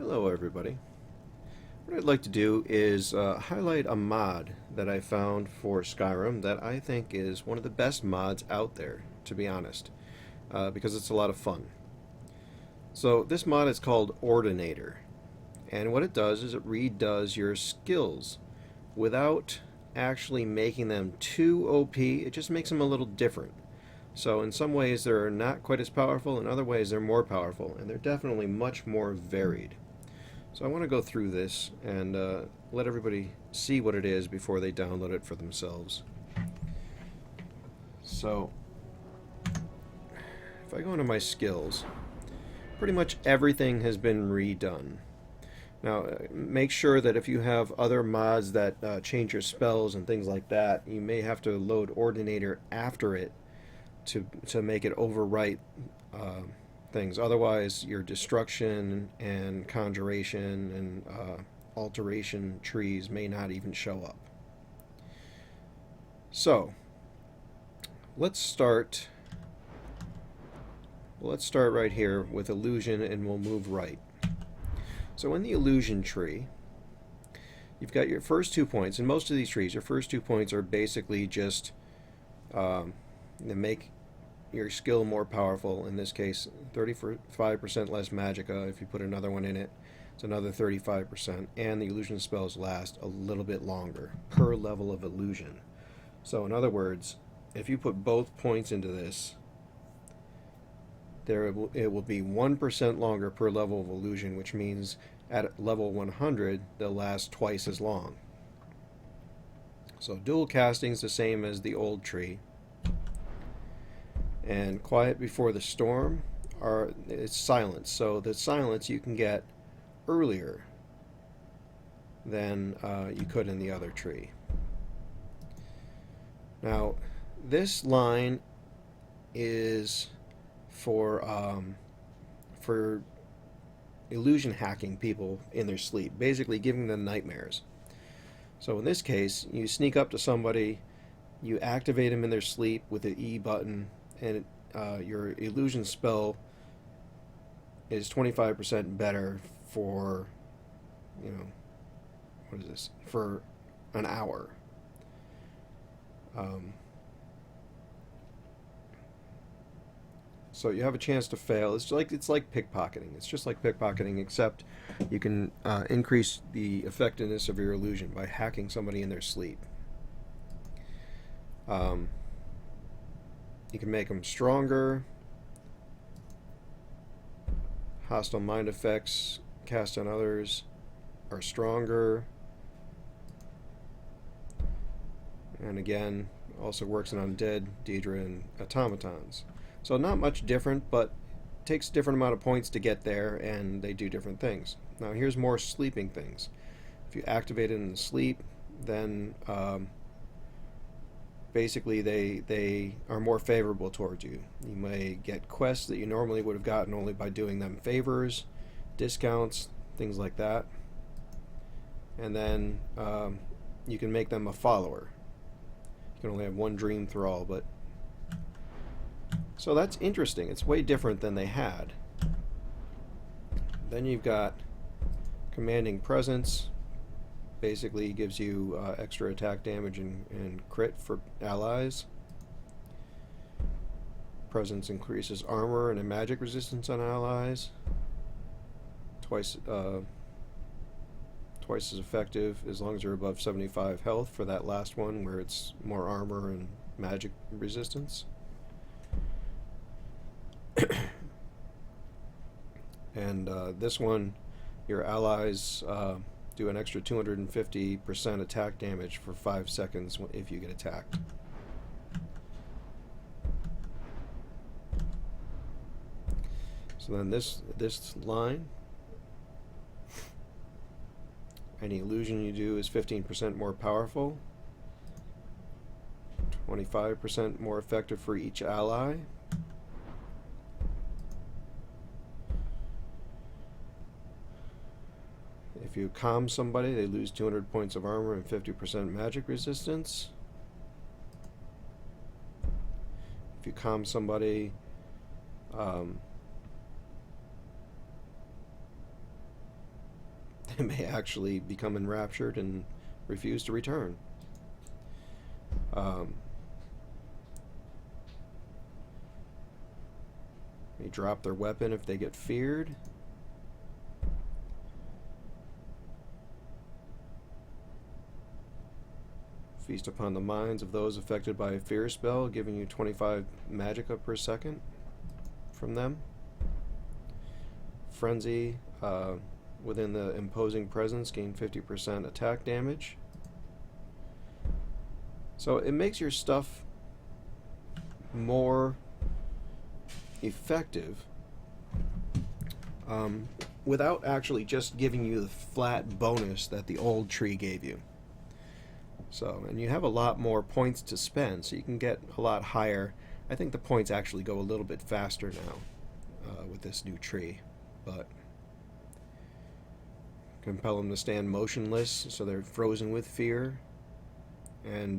Hello everybody. What I'd like to do is highlight a mod that I found for Skyrim that I think is one of the best mods out there, to be honest, because it's a lot of fun. So this mod is called Ordinator, and what it does is it redoes your skills without actually making them too OP. It just makes them a little different. So in some ways they're not quite as powerful, in other ways they're more powerful, and they're definitely much more varied. So I want to go through this and let everybody see what it is before they download it for themselves. So if I go into my skills, pretty much everything has been redone. Now make sure that if you have other mods that change your spells and things like that, you may have to load Ordinator after it to make it overwrite things. Otherwise, your destruction and conjuration and alteration trees may not even show up. So let's start right here with illusion, and we'll move right. So in the illusion tree, you've got your first 2 points. In most of these trees, your first 2 points are basically just to make your skill more powerful. In this case, 35% less magicka. If you put another one in it, it's another 35%, and the illusion spells last a little bit longer per level of illusion. So in other words, if you put both points into this, it will be 1% longer per level of illusion, which means at level 100 they'll last twice as long. So dual casting is the same as the old tree. And quiet before the storm it's silence. So the silence you can get earlier than you could in the other tree. Now this line is for illusion hacking people in their sleep, basically giving them nightmares. So in this case, you sneak up to somebody, you activate them in their sleep with the E button, and your illusion spell is 25% better for, what is this, for an hour. So you have a chance to fail. It's like pickpocketing. It's just like pickpocketing, except you can increase the effectiveness of your illusion by hacking somebody in their sleep. You can make them stronger. Hostile mind effects cast on others are stronger. And again, also works on undead, Daedra, and automatons. So not much different, but takes a different amount of points to get there, and they do different things. Now here's more sleeping things. If you activate it in the sleep, then basically they are more favorable towards you. You may get quests that you normally would have gotten only by doing them favors, discounts, things like that. And then you can make them a follower. You can only have one dream thrall, but so that's interesting. It's way different than they had. Then you've got commanding presence. Basically gives you extra attack damage and crit for allies. Presence increases armor and a magic resistance on allies. Twice as effective as long as you're above 75 health for that last one, where it's more armor and magic resistance. And this one, your allies do an extra 250% attack damage for 5 seconds if you get attacked. So then this line, any illusion you do is 15% more powerful, 25% more effective for each ally. If you calm somebody, they lose 200 points of armor and 50% magic resistance. If you calm somebody, It may actually become enraptured and refuse to return. They drop their weapon if they get feared. Feast upon the minds of those affected by a fear spell, giving you 25 magicka per second from them. Frenzy, within the imposing presence, gain 50% attack damage. So it makes your stuff more effective without actually just giving you the flat bonus that the old tree gave you. So, and you have a lot more points to spend, so you can get a lot higher. I think the points actually go a little bit faster now with this new tree, but compel them to stand motionless, so they're frozen with fear, and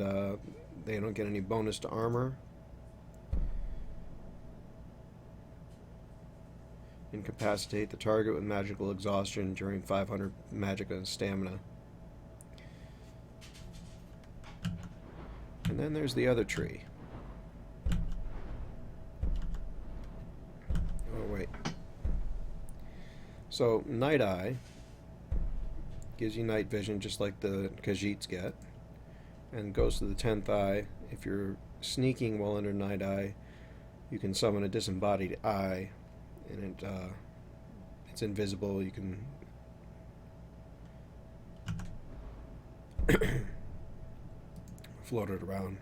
they don't get any bonus to armor. Incapacitate the target with magical exhaustion during 500 magicka and stamina. And then there's the other tree. Oh, wait. So, Night Eye gives you night vision just like the Khajiits get, and goes to the 10th eye. If you're sneaking while under Night Eye, you can summon a disembodied eye, and it's invisible. You can float it around.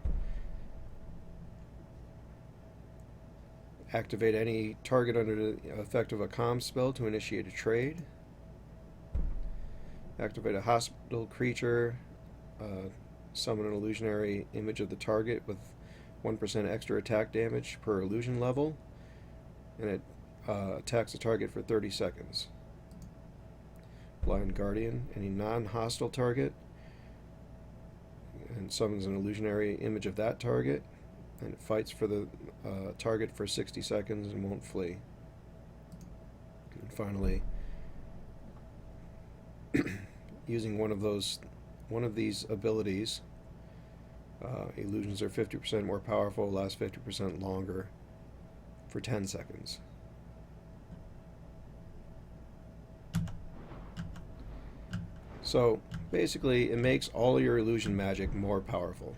Activate any target under the effect of a comm spell to initiate a trade. Activate a hostile creature. Summon an illusionary image of the target with 1% extra attack damage per illusion level, and it attacks the target for 30 seconds. Blind Guardian, any non-hostile target, and summons an illusionary image of that target, and it fights for the target for 60 seconds and won't flee. And finally, using one of these abilities, illusions are 50% more powerful, last 50% longer for 10 seconds. So basically it makes all your illusion magic more powerful.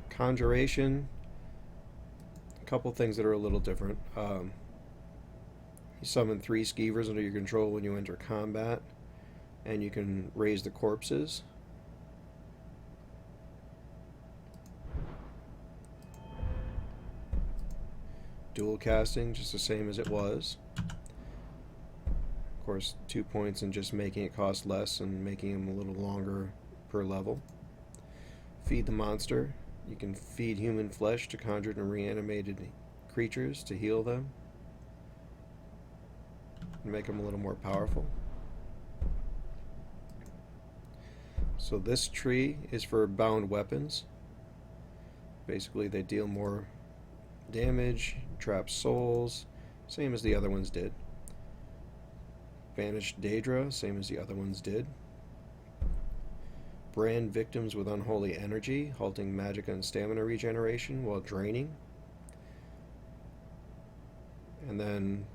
Conjuration, a couple things that are a little different. You summon 3 skeevers under your control when you enter combat, and you can raise the corpses. Dual casting, just the same as it was. Of course, 2 points in just making it cost less and making them a little longer per level. Feed the monster. You can feed human flesh to conjured and reanimated creatures to heal them and make them a little more powerful. So this tree is for bound weapons. Basically they deal more damage, trap souls, same as the other ones did. Banished Daedra, same as the other ones did. Brand victims with unholy energy, halting magic and stamina regeneration while draining. And then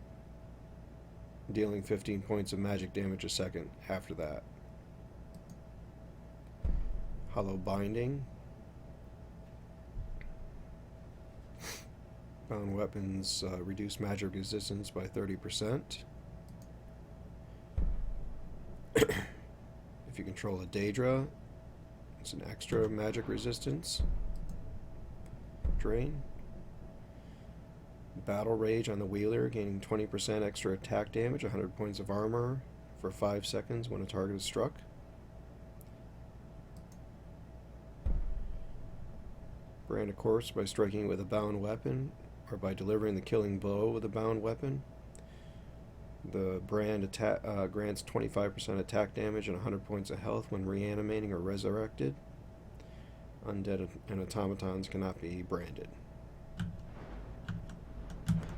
dealing 15 points of magic damage a second after that. Hollow Binding. Bound weapons reduce magic resistance by 30%. If you control a Daedra, it's an extra magic resistance. Drain. Battle Rage on the Wheeler, gaining 20% extra attack damage, 100 points of armor for 5 seconds when a target is struck. Brand a corpse by striking with a bound weapon, or by delivering the killing blow with a bound weapon. The brand grants 25% attack damage and 100 points of health when reanimating or resurrected. Undead and automatons cannot be branded.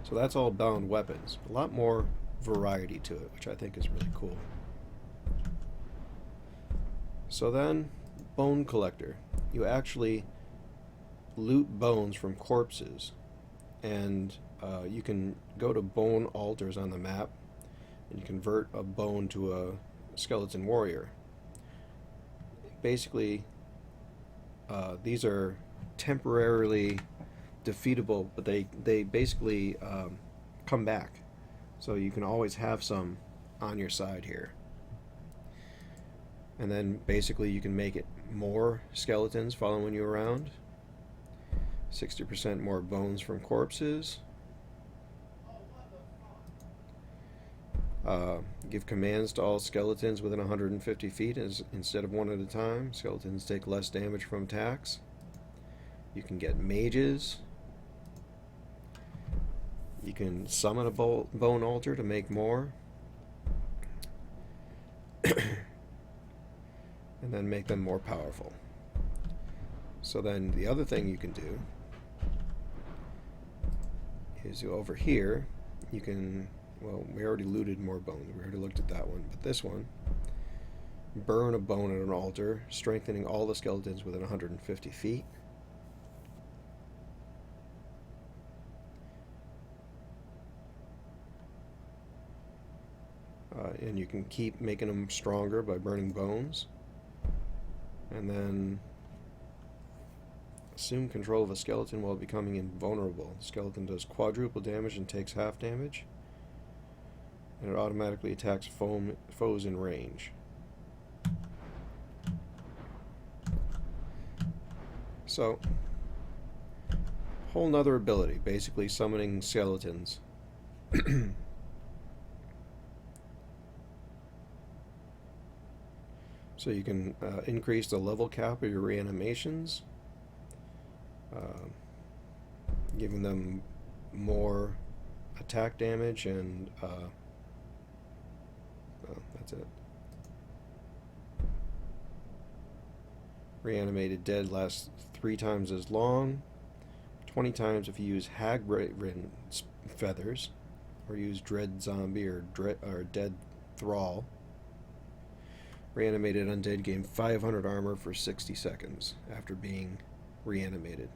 So that's all bound weapons. A lot more variety to it, which I think is really cool. So then, bone collector. You actually loot bones from corpses, and you can go to bone altars on the map and you convert a bone to a skeleton warrior. Basically, these are temporarily defeatable, but they basically come back. So you can always have some on your side here. And then basically you can make it more skeletons following you around. 60% more bones from corpses. Give commands to all skeletons within 150 feet instead of one at a time. Skeletons take less damage from attacks. You can get mages. You can summon a bone altar to make more. And then make them more powerful. So then the other thing you can do is you over here, you can, well, we already looted more bones. We already looked at that one. But this one, burn a bone at an altar, strengthening all the skeletons within 150 feet. And you can keep making them stronger by burning bones. And then assume control of a skeleton while becoming invulnerable. The skeleton does quadruple damage and takes half damage. And it automatically attacks foes in range. So, whole nother ability, basically summoning skeletons. So you can increase the level cap of your reanimations, giving them more attack damage, and that's it. Reanimated dead lasts 3 times as long, 20 times if you use hag-ridden feathers, or use dread zombie or dead thrall. Reanimated undead gain 500 armor for 60 seconds after being reanimated.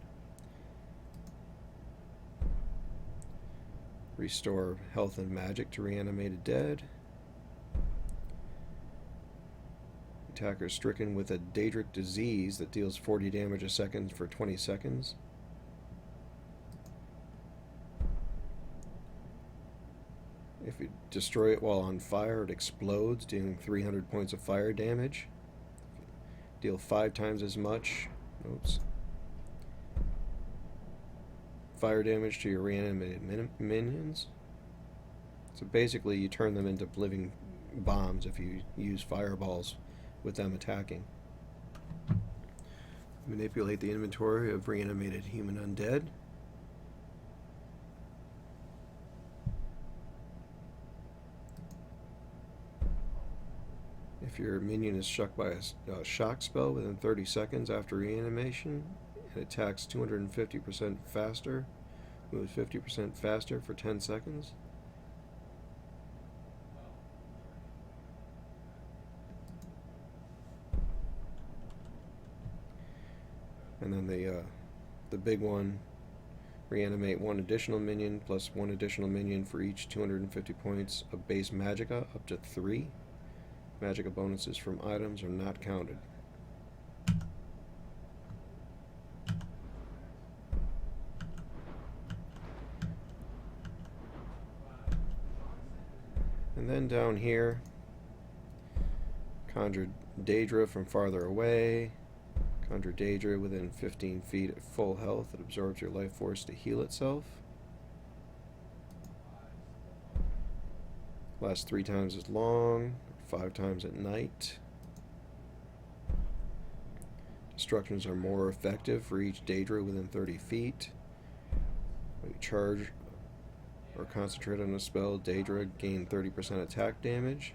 Restore health and magic to reanimated dead. Attacker stricken with a Daedric disease that deals 40 damage a second for 20 seconds. If you destroy it while on fire, it explodes, dealing 300 points of fire damage. Deal 5 times as much. Oops. Fire damage to your reanimated minions. So basically, you turn them into living bombs if you use fireballs with them attacking. Manipulate the inventory of reanimated human undead. If your minion is struck by a shock spell within 30 seconds after reanimation, it attacks 250% faster, moves 50% faster for 10 seconds. And then the big one, reanimate 1 additional minion plus 1 additional minion for each 250 points of base magicka, up to 3. Magicka bonuses from items are not counted. And then down here, conjure Daedra from farther away. Conjure Daedra within 15 feet at full health. It absorbs your life force to heal itself. Lasts 3 times as long, 5 times at night. Destructions are more effective for each Daedra within 30 feet. When you charge or concentrate on a spell, Daedra gain 30% attack damage.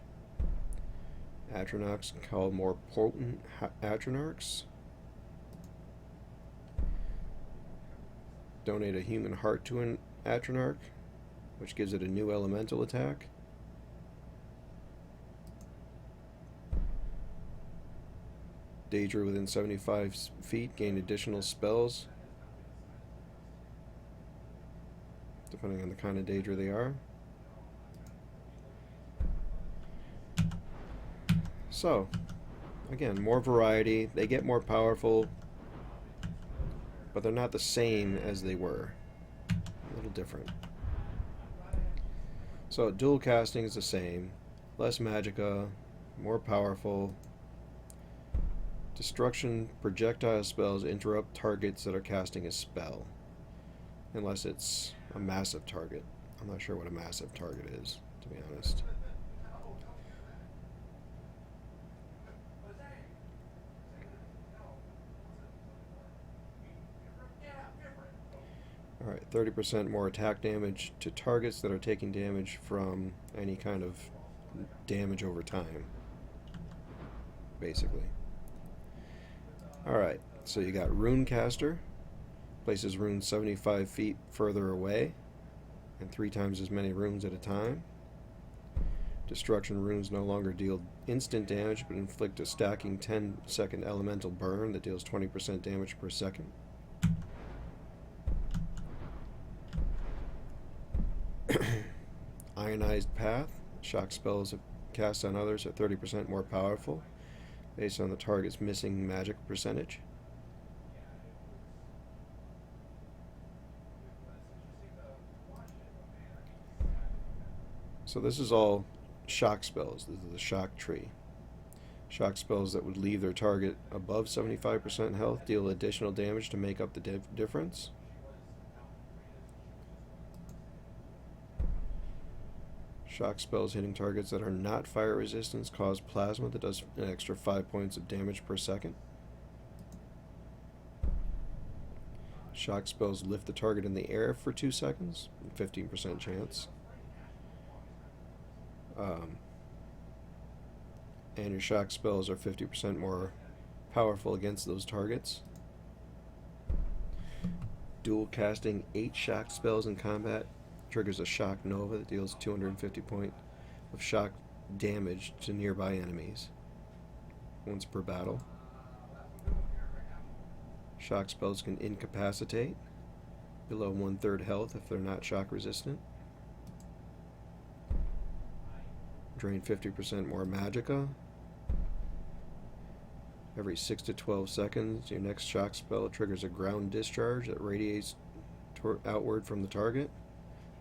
Atronachs call more potent Atronachs. Donate a human heart to an Atronach, which gives it a new elemental attack. Daedra within 75 feet gain additional spells, depending on the kind of Daedra they are. So, again, more variety. They get more powerful, but they're not the same as they were. A little different. So, dual casting is the same. Less magicka, more powerful. Destruction projectile spells interrupt targets that are casting a spell, unless it's a massive target. I'm not sure what a massive target is, to be honest. Alright, 30% more attack damage to targets that are taking damage from any kind of damage over time, basically. Alright, so you got Runecaster, places runes 75 feet further away, and 3 times as many runes at a time. Destruction runes no longer deal instant damage, but inflict a stacking 10-second elemental burn that deals 20% damage per second. Ionized Path, shock spells cast on others are 30% more powerful, based on the target's missing magic percentage. So this is all shock spells. This is the shock tree. Shock spells that would leave their target above 75% health deal additional damage to make up the difference. Shock spells hitting targets that are not fire resistant cause plasma that does an extra 5 points of damage per second. Shock spells lift the target in the air for 2 seconds, 15% chance. And your shock spells are 50% more powerful against those targets. Dual casting 8 shock spells in combat triggers a shock nova that deals 250 points of shock damage to nearby enemies once per battle. Shock spells can incapacitate below 1/3 health if they're not shock resistant. Drain 50% more magicka. Every 6 to 12 seconds, your next shock spell triggers a ground discharge that radiates outward from the target.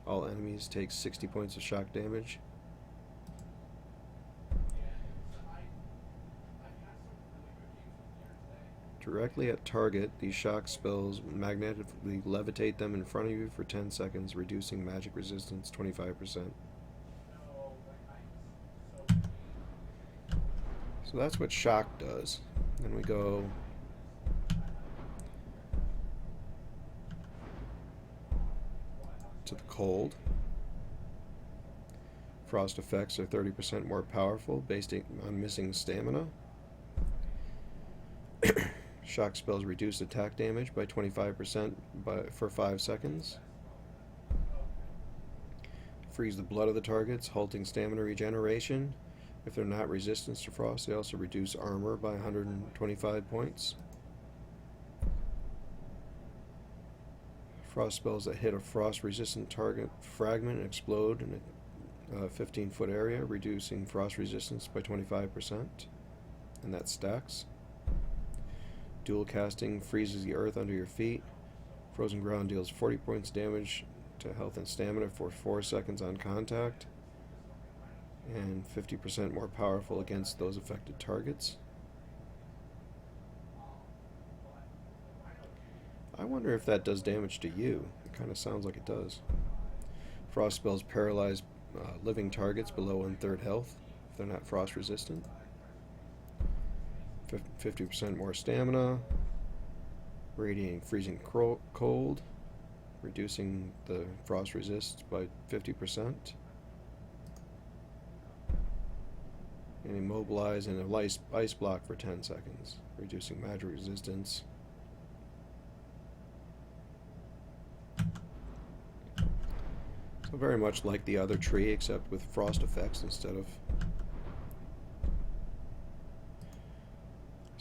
All enemies take 60 points of shock damage. Directly at target, these shock spells magnetically levitate them in front of you for 10 seconds, reducing magic resistance 25%. So that's what shock does. Then we go to the cold. Frost effects are 30% more powerful based on missing stamina. Shock spells reduce attack damage by 25% for 5 seconds. Freeze the blood of the targets, halting stamina regeneration. If they're not resistant to frost, they also reduce armor by 125 points. Frost spells that hit a frost-resistant target fragment and explode in a 15-foot area, reducing frost resistance by 25%, and that stacks. Dual casting freezes the earth under your feet. Frozen ground deals 40 points damage to health and stamina for 4 seconds on contact, and 50% more powerful against those affected targets. I wonder if that does damage to you. It kind of sounds like it does. Frost spells paralyze living targets below 1/3 health if they're not frost resistant. 50% more stamina. Radiating freezing cold, reducing the frost resist by 50%. And immobilize in a ice block for 10 seconds, reducing magic resistance. So very much like the other tree, except with frost effects instead of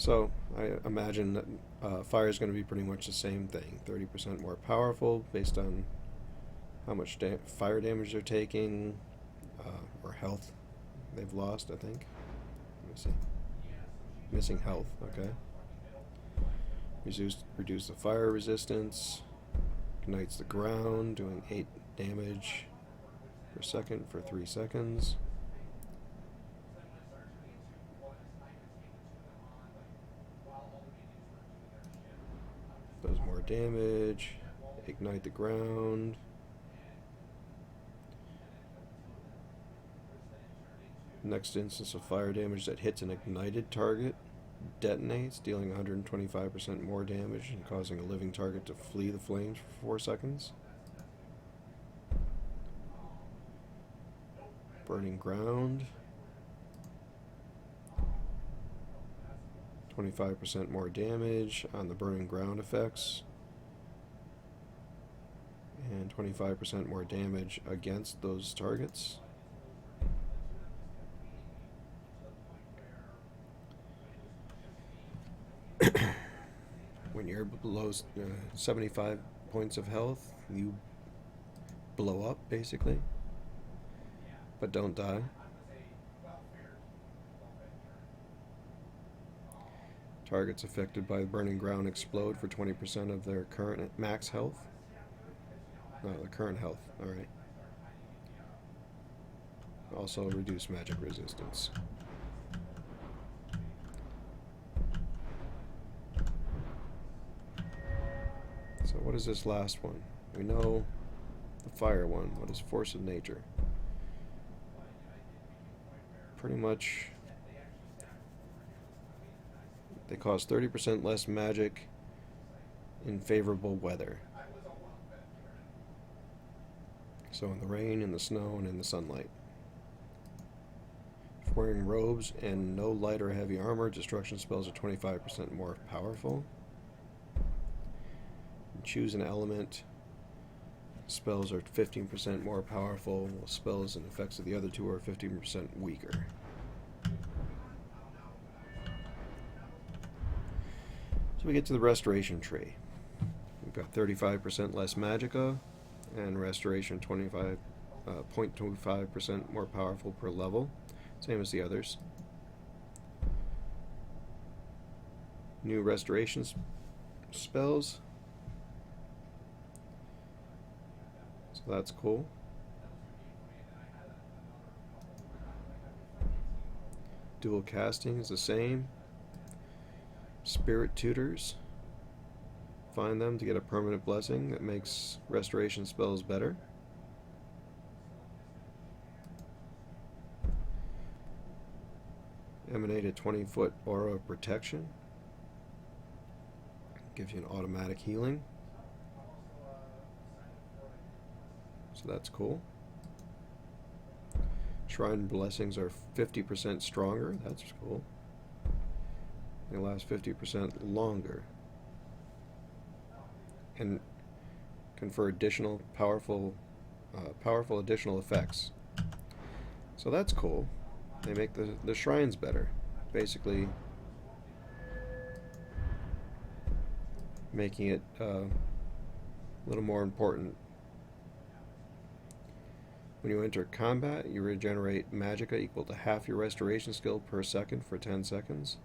So I imagine that fire is going to be pretty much the same thing. 30% more powerful based on how much fire damage they're taking, or health they've lost, I think. Let me see. Missing health, okay. Reduce the fire resistance. Ignites the ground, doing 8 damage per second for 3 seconds. Does more damage. Ignite the ground. Next instance of fire damage that hits an ignited target detonates, dealing 125% more damage and causing a living target to flee the flames for 4 seconds. Burning ground. 25% more damage on the burning ground effects. And 25% more damage against those targets. When you're below 75 points of health, you blow up, basically, but don't die. Targets affected by the burning ground explode for 20% of their current max health. No, the current health, alright. Also reduce magic resistance. So what is this last one? We know the fire one. What is force of nature? Pretty much they cause 30% less magic in favorable weather. So in the rain, in the snow, and in the sunlight. If wearing robes and no light or heavy armor, destruction spells are 25% more powerful. Choose an element. Spells are 15% more powerful, while spells and effects of the other two are 15% weaker. So we get to the restoration tree. We've got 35% less magicka, and restoration 0.25% more powerful per level, same as the others. New restoration spells. So that's cool. Dual casting is the same. Spirit tutors. Find them to get a permanent blessing that makes restoration spells better. Emanate a 20-foot aura of protection. Gives you an automatic healing. So that's cool. Shrine blessings are 50% stronger. That's cool. They last 50% longer. And confer additional powerful additional effects. So that's cool. They make the shrines better. Basically making it a little more important. When you enter combat, you regenerate magicka equal to half your restoration skill per second for 10 seconds.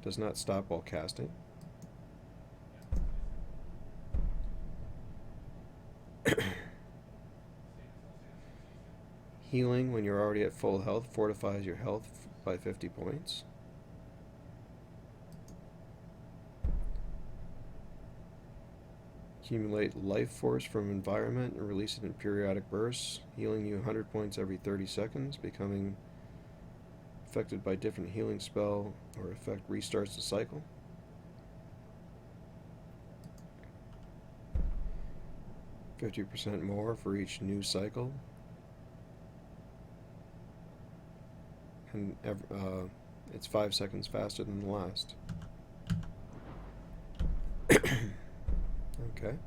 Does not stop while casting. Healing when you're already at full health fortifies your health by 50 points. Accumulate life force from environment and release it in periodic bursts, healing you 100 points every 30 seconds, becoming affected by different healing spell or effect restarts the cycle. %50 more for each new cycle. And it's 5 seconds faster than the last. Okay.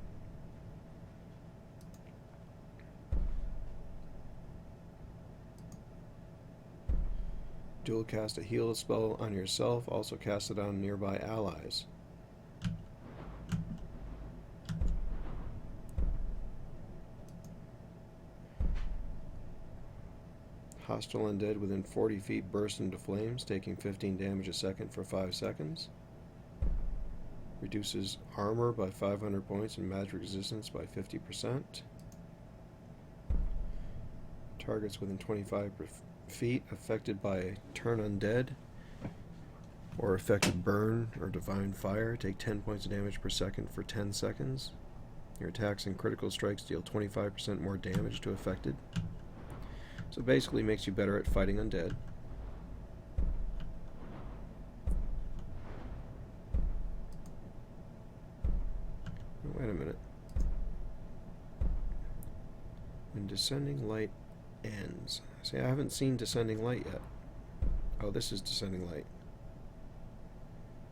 Dual cast a heal spell on yourself, also cast it on nearby allies. Hostile undead within 40 feet burst into flames, taking 15 damage a second for 5 seconds. Reduces armor by 500 points and magic resistance by 50%. Targets within 25 feet affected by turn undead or affected burn or divine fire take 10 points of damage per second for 10 seconds. Your attacks and critical strikes deal 25% more damage to affected. So basically makes you better at fighting undead. Wait a minute. When Descending Light ends. See, I haven't seen Descending Light yet. Oh, this is Descending Light.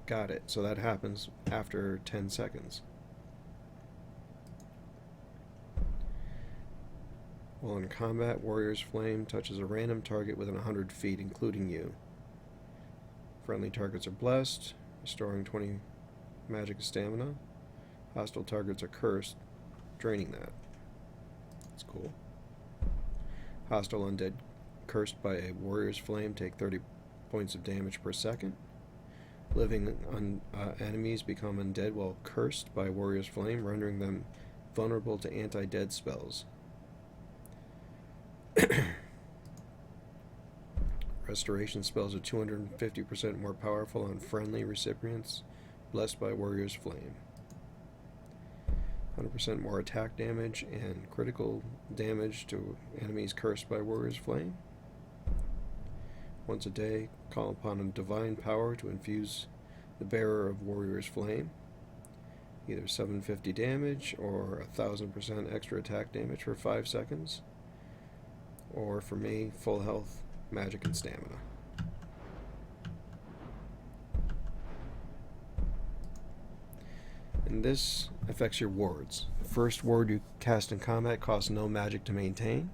Got it. So that happens after 10 seconds. While in combat, Warrior's Flame touches a random target within 100 feet, including you. Friendly targets are blessed, restoring 20 magic stamina. Hostile targets are cursed, draining that. That's cool. Hostile undead cursed by a Warrior's Flame take 30 points of damage per second. Living enemies become undead while cursed by Warrior's Flame, rendering them vulnerable to anti-dead spells. Restoration spells are 250% more powerful on friendly recipients blessed by Warrior's Flame. 100% more attack damage and critical damage to enemies cursed by Warrior's Flame. Once a day, call upon a divine power to infuse the bearer of Warrior's Flame. Either 750 damage or 1000% extra attack damage for 5 seconds. Or for me, full health, magic, and stamina. And this affects your wards. The first ward you cast in combat costs no magic to maintain.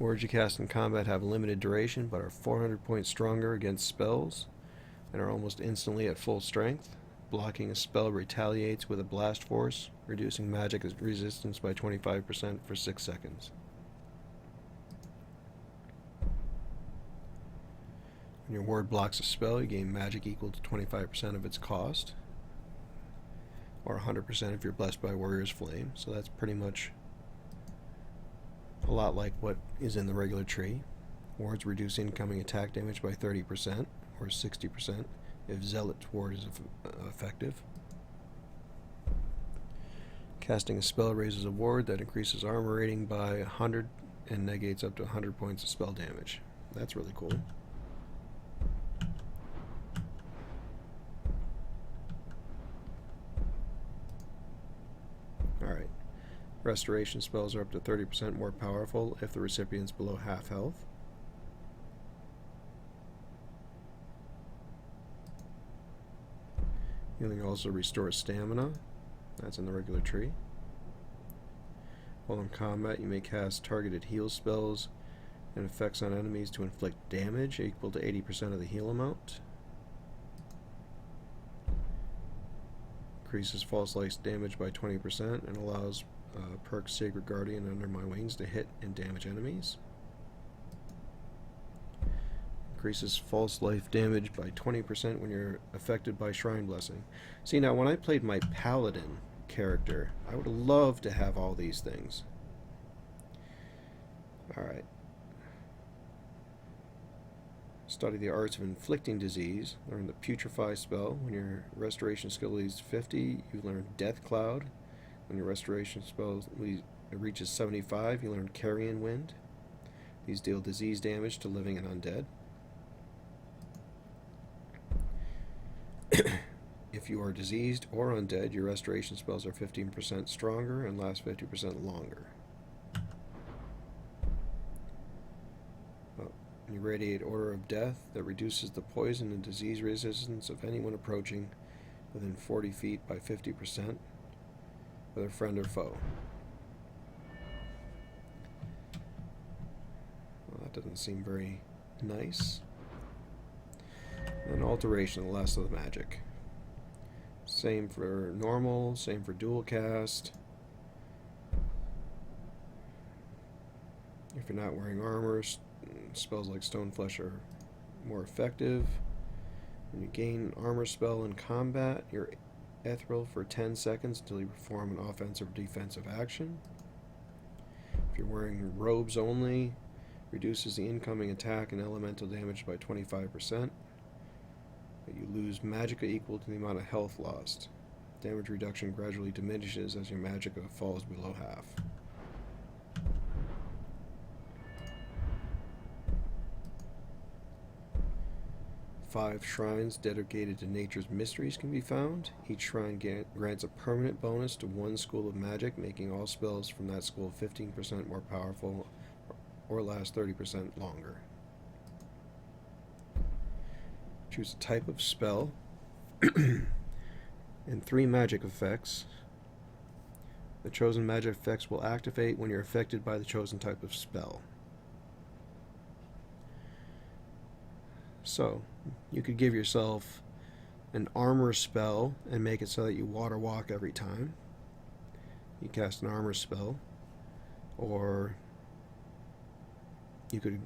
Wards you cast in combat have a limited duration, but are 400 points stronger against spells, and are almost instantly at full strength. Blocking a spell retaliates with a blast force, reducing magic resistance by 25% for 6 seconds. When your ward blocks a spell, you gain magic equal to 25% of its cost, or 100% if you're blessed by Warrior's Flame. So that's pretty much a lot like what is in the regular tree. Wards reduce incoming attack damage by 30%, or 60%. If Zealot's ward is effective. Casting a spell raises a ward that increases armor rating by 100 and negates up to 100 points of spell damage. That's really cool. Alright. Restoration spells are up to 30% more powerful if the recipient's below half health. Healing also restores stamina. That's in the regular tree. While in combat, you may cast targeted heal spells and effects on enemies to inflict damage equal to 80% of the heal amount. Increases false life damage by 20% and allows perk Sacred Guardian Under My Wings to hit and damage enemies. Increases false life damage by 20% when you're affected by Shrine Blessing. See, now when I played my Paladin character, I would love to have all these things. Alright. Study the arts of inflicting disease. Learn the Putrefy spell. When your restoration skill is 50, you learn Death Cloud. When your restoration spell reaches 75, you learn Carrion Wind. These deal disease damage to living and undead. If you are diseased or undead, your restoration spells are 15% stronger and last 50% longer. You radiate Order of Death that reduces the poison and disease resistance of anyone approaching within 40 feet by 50%, whether friend or foe. That doesn't seem very nice. And alteration, the last of the magic. Same for normal, same for dual cast. If you're not wearing armor, spells like Stone Flesh are more effective. When you gain armor spell in combat, you're ethereal for 10 seconds until you perform an offensive or defensive action. If you're wearing robes only, reduces the incoming attack and elemental damage by 25%. But you lose magicka equal to the amount of health lost. Damage reduction gradually diminishes as your magicka falls below half. Five shrines dedicated to nature's mysteries can be found. Each shrine grants a permanent bonus to one school of magic, making all spells from that school 15% more powerful or last 30% longer. Choose a type of spell and 3 magic effects. The chosen magic effects will activate when you're affected by the chosen type of spell. So, you could give yourself an armor spell and make it so that you water walk every time. You cast an armor spell. Or you could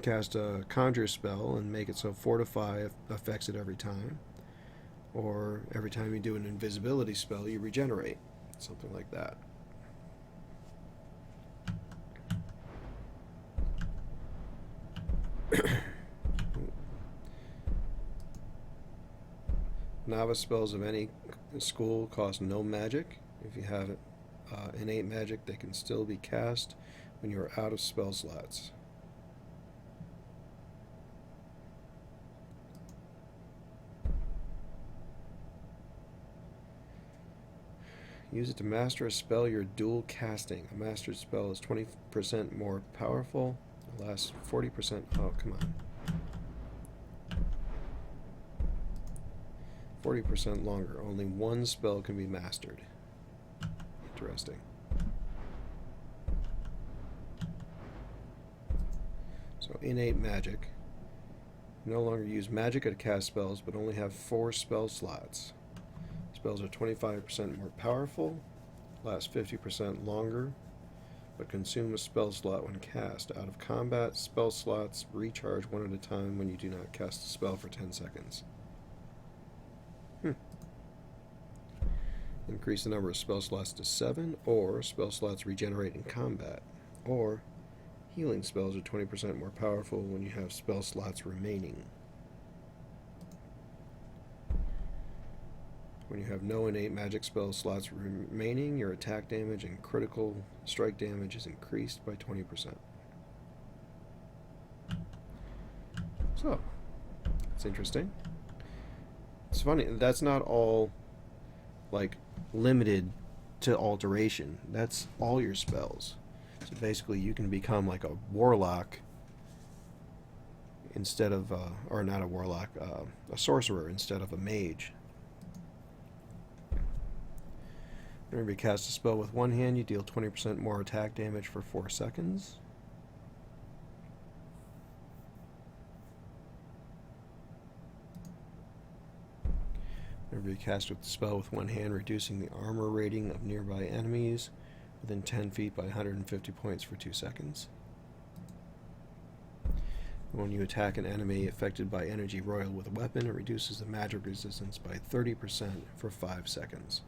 cast a conjure spell and make it so fortify affects it every time. Or every time you do an invisibility spell, you regenerate. Something like that. Novice spells of any school cost no magic. If you have innate magic, they can still be cast when you are out of spell slots. Use it to master a spell you're dual casting. A mastered spell is 20% more powerful. It lasts 40%. Oh, come on. 40% longer. Only one spell can be mastered. Interesting. So, innate magic. You no longer use magicka to cast spells, but only have 4 spell slots. Spells are 25% more powerful, last 50% longer, but consume a spell slot when cast. Out of combat, spell slots recharge one at a time when you do not cast a spell for 10 seconds. Increase the number of spell slots to 7, or spell slots regenerate in combat, or healing spells are 20% more powerful when you have spell slots remaining. When you have no innate magic spell slots remaining, your attack damage and critical strike damage is increased by 20%. So, it's interesting. It's funny, that's not all, like, limited to alteration. That's all your spells. So basically you can become like a warlock instead of, or not a warlock, a sorcerer instead of a mage. Whenever you cast a spell with one hand, you deal 20% more attack damage for 4 seconds. Whenever you cast with the spell with one hand, reducing the armor rating of nearby enemies within 10 feet by 150 points for 2 seconds. When you attack an enemy affected by energy royal with a weapon, it reduces the magic resistance by 30% for 5 seconds.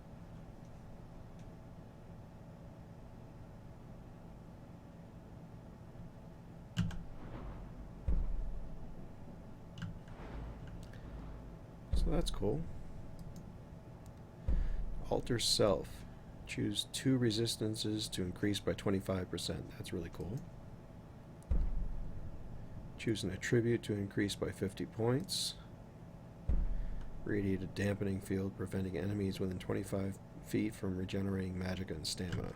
So that's cool. Alter self. Choose 2 resistances to increase by 25%. That's really cool. Choose an attribute to increase by 50 points. Radiate a dampening field, preventing enemies within 25 feet from regenerating magicka and stamina.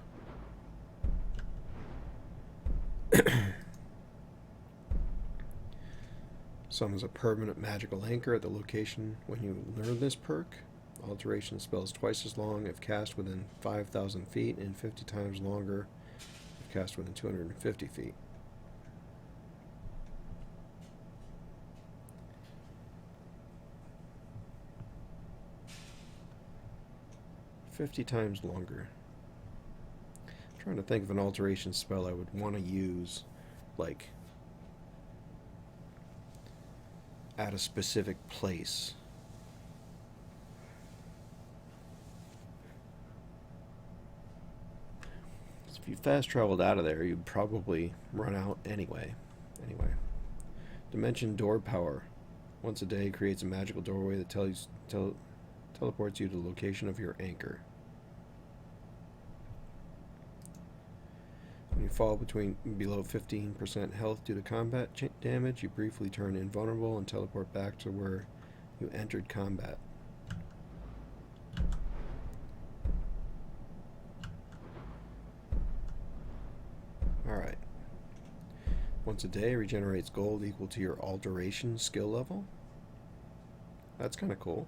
Summons a permanent magical anchor at the location when you learn this perk. Alteration spells twice as long if cast within 5,000 feet and 50 times longer if cast within 250 feet. 50 times longer. I'm trying to think of an alteration spell I would want to use, like, at a specific place. If you fast traveled out of there, you'd probably run out anyway. Dimension door power. Once a day, creates a magical doorway that teleports you to the location of your anchor. When you fall below 15% health due to combat damage, you briefly turn invulnerable and teleport back to where you entered combat. Alright. Once a day, regenerates gold equal to your alteration skill level. That's kind of cool.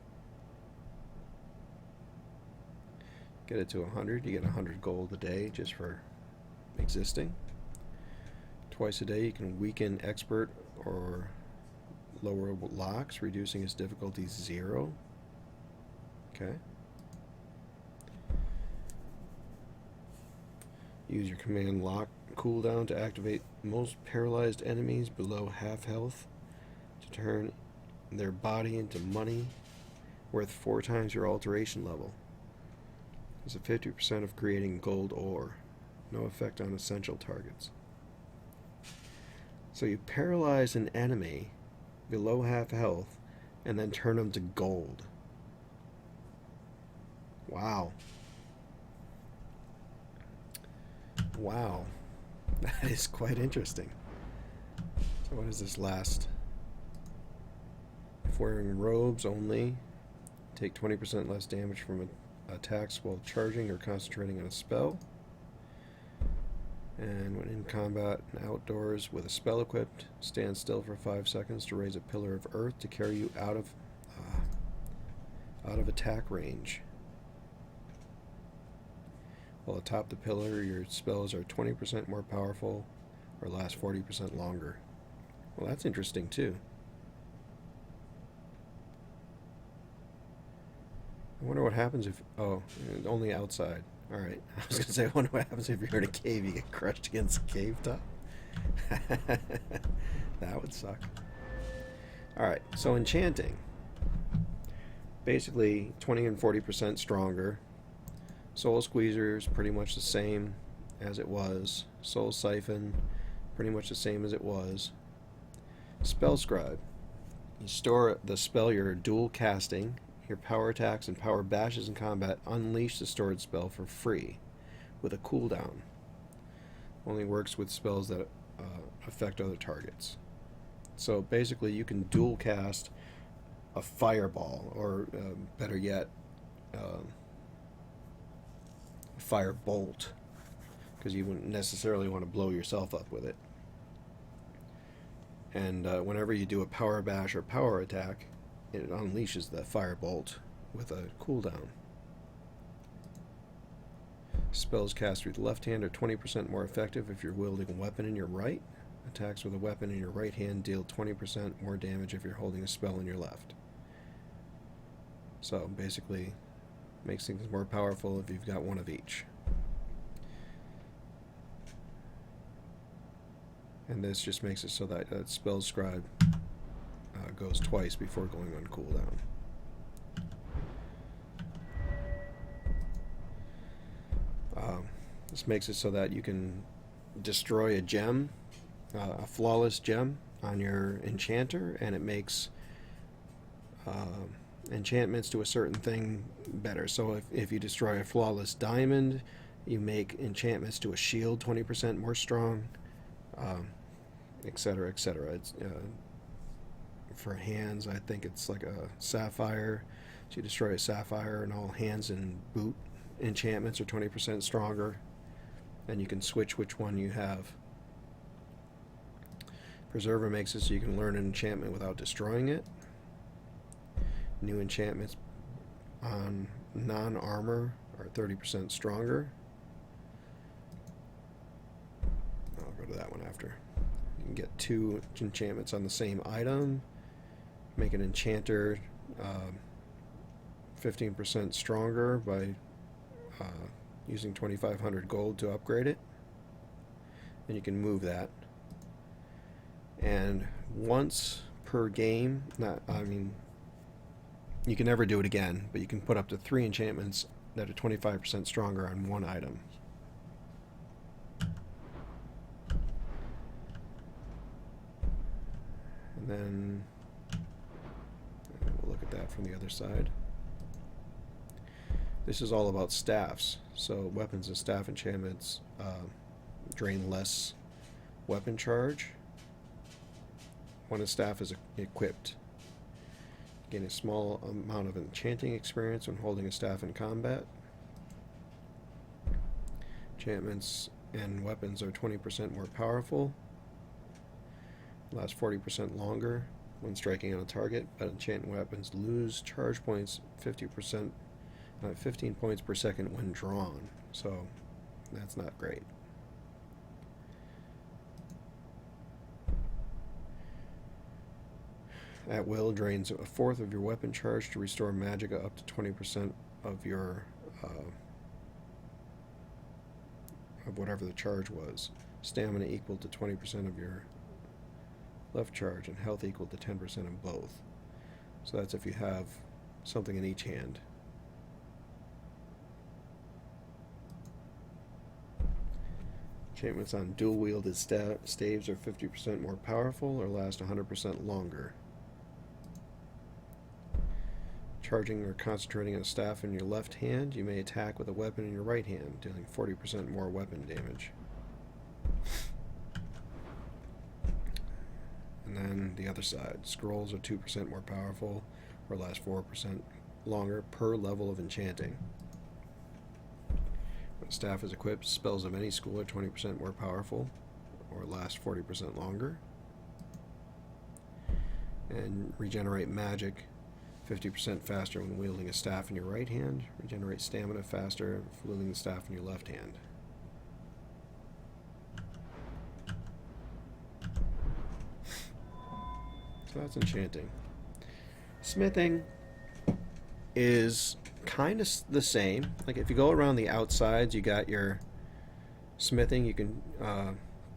Get it to 100, you get 100 gold a day just for existing. Twice a day, you can weaken expert or lower locks, reducing its difficulty 0. Okay. Use your command lock cooldown to activate most paralyzed enemies below half health to turn their body into money worth 4 times your alteration level. There's a 50% of creating gold ore. No effect on essential targets. So you paralyze an enemy below half health and then turn them to gold. Wow. Wow. That is quite interesting. So what does this last? If wearing robes only, take 20% less damage from attacks while charging or concentrating on a spell. And when in combat and outdoors with a spell equipped, stand still for 5 seconds to raise a pillar of earth to carry you out of attack range. While atop the pillar, your spells are 20% more powerful or last 40% longer. Well, that's interesting too. I wonder what happens if... Oh, only outside. Alright. I was going to say, I wonder what happens if you're in a cave, you get crushed against a cave top. That would suck. Alright, so enchanting. Basically, 20 and 40% stronger. Soul Squeezer is pretty much the same as it was. Soul Siphon, pretty much the same as it was. Spell Scribe. You store the spell you're dual casting. Your power attacks and power bashes in combat unleash the stored spell for free with a cooldown. Only works with spells that affect other targets. So basically you can dual cast a fireball, or better yet, fire bolt, because you wouldn't necessarily want to blow yourself up with it. And whenever you do a power bash or power attack, it unleashes the firebolt with a cooldown. Spells cast with the left hand are 20% more effective if you're wielding a weapon in your right. Attacks with a weapon in your right hand deal 20% more damage if you're holding a spell in your left. So basically, makes things more powerful if you've got one of each. And this just makes it so that Spell Scribe goes twice before going on cooldown. This makes it so that you can destroy a gem, a flawless gem, on your enchanter, and it makes enchantments to a certain thing better. So if you destroy a flawless diamond, you make enchantments to a shield 20% more strong, etc., etc. It's for hands, I think it's like a sapphire. So you destroy a sapphire, and all hands and boot enchantments are 20% stronger, and you can switch which one you have. Preserver makes it so you can learn an enchantment without destroying it. New enchantments on non-armor are 30% stronger. I'll go to that one after. You can get 2 enchantments on the same item. Make an enchanter 15% stronger by using 2,500 gold to upgrade it, and you can move that. And once per game, you can never do it again, but you can put up to 3 enchantments that are 25% stronger on one item. And then we'll look at that from the other side. This is all about staffs. So weapons and staff enchantments drain less weapon charge when a staff is equipped. Gain a small amount of enchanting experience when holding a staff in combat. Enchantments and weapons are 20% more powerful. Last 40% longer when striking on a target, but enchanted weapons lose charge points 15 points per second when drawn. So that's not great. At will drains a fourth of your weapon charge to restore magicka up to 20% of your of whatever the charge was. Stamina equal to 20% of your left charge, and health equal to 10% of both. So that's if you have something in each hand. Enchantments on dual-wielded staves are 50% more powerful or last 100% longer. Charging or concentrating on a staff in your left hand, you may attack with a weapon in your right hand, dealing 40% more weapon damage. And then the other side. Scrolls are 2% more powerful or last 4% longer per level of enchanting. When a staff is equipped, spells of any school are 20% more powerful or last 40% longer. And regenerate magic 50% faster when wielding a staff in your right hand. Regenerate stamina faster for wielding the staff in your left hand. So that's enchanting. Smithing is kind of the same. Like if you go around the outsides, you got your smithing. You can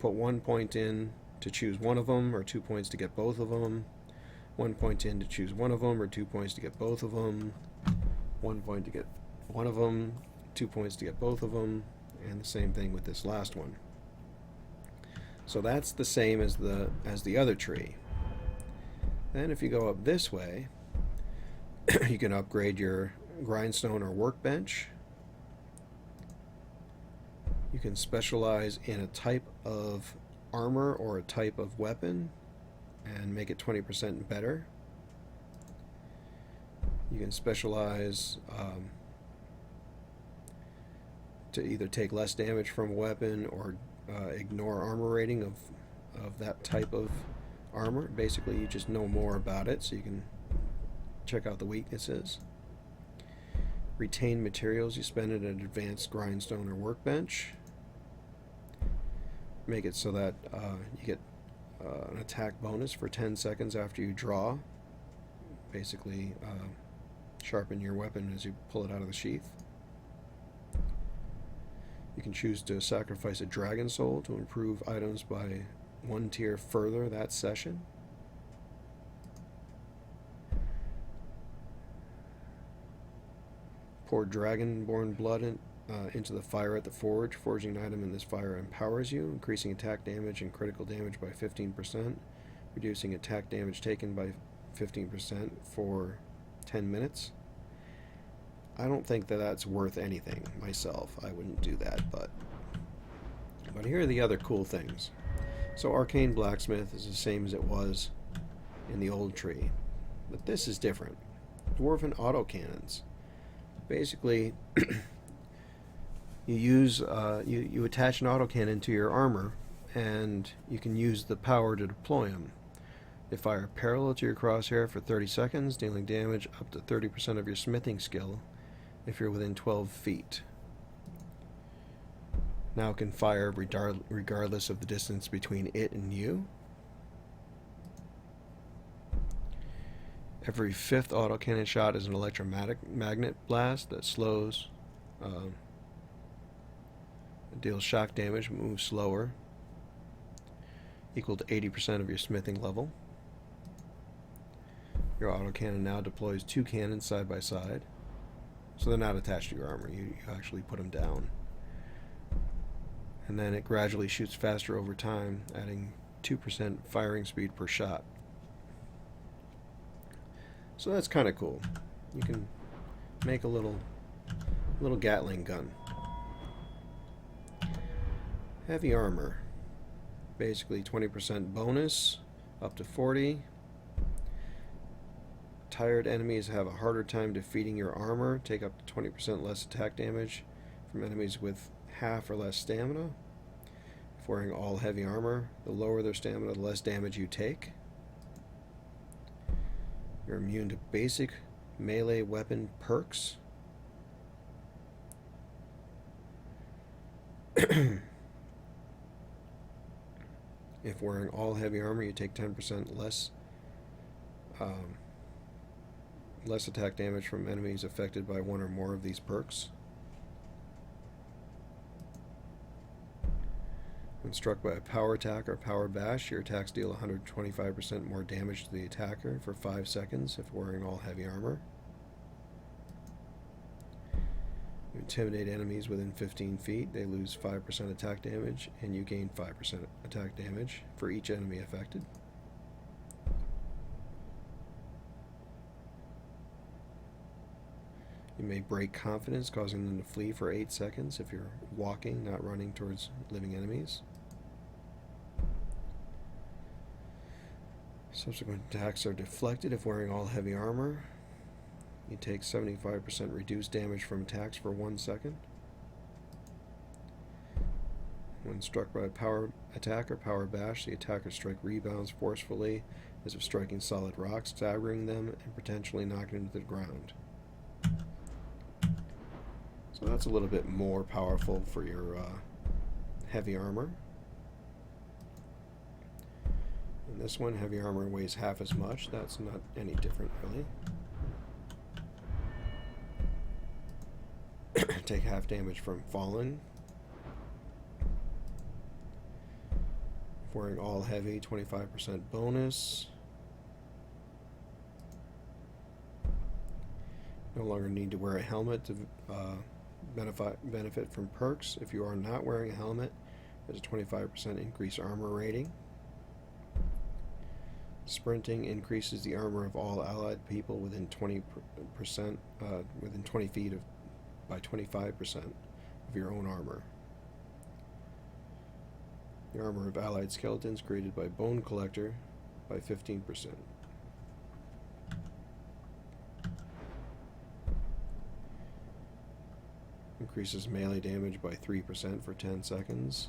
put 1 point in to choose one of them, or 2 points to get both of them. 1 point in to choose one of them, or 2 points to get both of them. 1 point to get one of them, 2 points to get both of them, and the same thing with this last one. So that's the same as the other tree. Then if you go up this way, you can upgrade your grindstone or workbench. You can specialize in a type of armor or a type of weapon and make it 20% better. You can specialize to either take less damage from a weapon or ignore armor rating of that type of armor. Basically, you just know more about it, so you can check out the weaknesses. Retain materials you spend at an advanced grindstone or workbench. Make it so that you get an attack bonus for 10 seconds after you draw. Basically, sharpen your weapon as you pull it out of the sheath. You can choose to sacrifice a dragon soul to improve items by 1 tier further that session. Pour dragonborn blood into the fire at the forge. Forging an item in this fire empowers you, increasing attack damage and critical damage by 15%, reducing attack damage taken by 15% for 10 minutes. I don't think that that's worth anything myself. I wouldn't do that, but here are the other cool things. So Arcane Blacksmith is the same as it was in the old tree, but this is different. Dwarven autocannons. Basically, you use you attach an autocannon to your armor, and you can use the power to deploy them. They fire parallel to your crosshair for 30 seconds, dealing damage up to 30% of your smithing skill if you're within 12 feet. Now it can fire regardless of the distance between it and you. Every 5th autocannon shot is an electromagnet blast that slows It deals shock damage, moves slower, equal to 80% of your smithing level. Your autocannon now deploys 2 cannons side by side, so they're not attached to your armor. You actually put them down. And then it gradually shoots faster over time, adding 2% firing speed per shot. So that's kind of cool. You can make a little Gatling gun. Heavy armor. Basically 20% bonus, up to 40. Tired enemies have a harder time defeating your armor. Take up to 20% less attack damage from enemies with half or less stamina. If wearing all heavy armor, the lower their stamina, the less damage you take. You're immune to basic melee weapon perks. If wearing all heavy armor, you take 10% less attack damage from enemies affected by one or more of these perks. When struck by a power attack or power bash, your attacks deal 125% more damage to the attacker for 5 seconds if wearing all heavy armor. You intimidate enemies within 15 feet, they lose 5% attack damage, and you gain 5% attack damage for each enemy affected. You may break confidence, causing them to flee for 8 seconds if you're walking, not running towards living enemies. Subsequent attacks are deflected if wearing all heavy armor. You take 75% reduced damage from attacks for 1 second. When struck by a power attack or power bash, the attacker's strike rebounds forcefully as if striking solid rocks, staggering them and potentially knocking them to the ground. So that's a little bit more powerful for your heavy armor. And this one, heavy armor weighs half as much. That's not any different, really. Take half damage from falling. If wearing all heavy, 25% bonus. No longer need to wear a helmet to benefit from perks. If you are not wearing a helmet, there's a 25% increased armor rating. Sprinting increases the armor of all allied people within 20% within 20 feet by 25% of your own armor. The armor of allied skeletons created by Bone Collector by 15%. Increases melee damage by 3% for 10 seconds.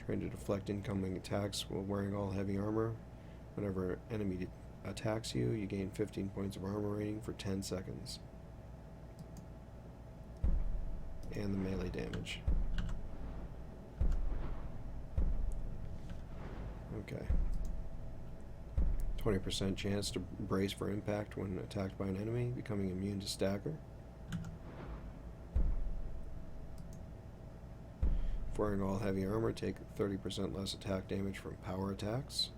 Trained to deflect incoming attacks while wearing all heavy armor. Whenever an enemy attacks you, you gain 15 points of armor rating for 10 seconds. And the melee damage. Okay. 20% chance to brace for impact when attacked by an enemy, becoming immune to stagger. If wearing all heavy armor, take 30% less attack damage from power attacks.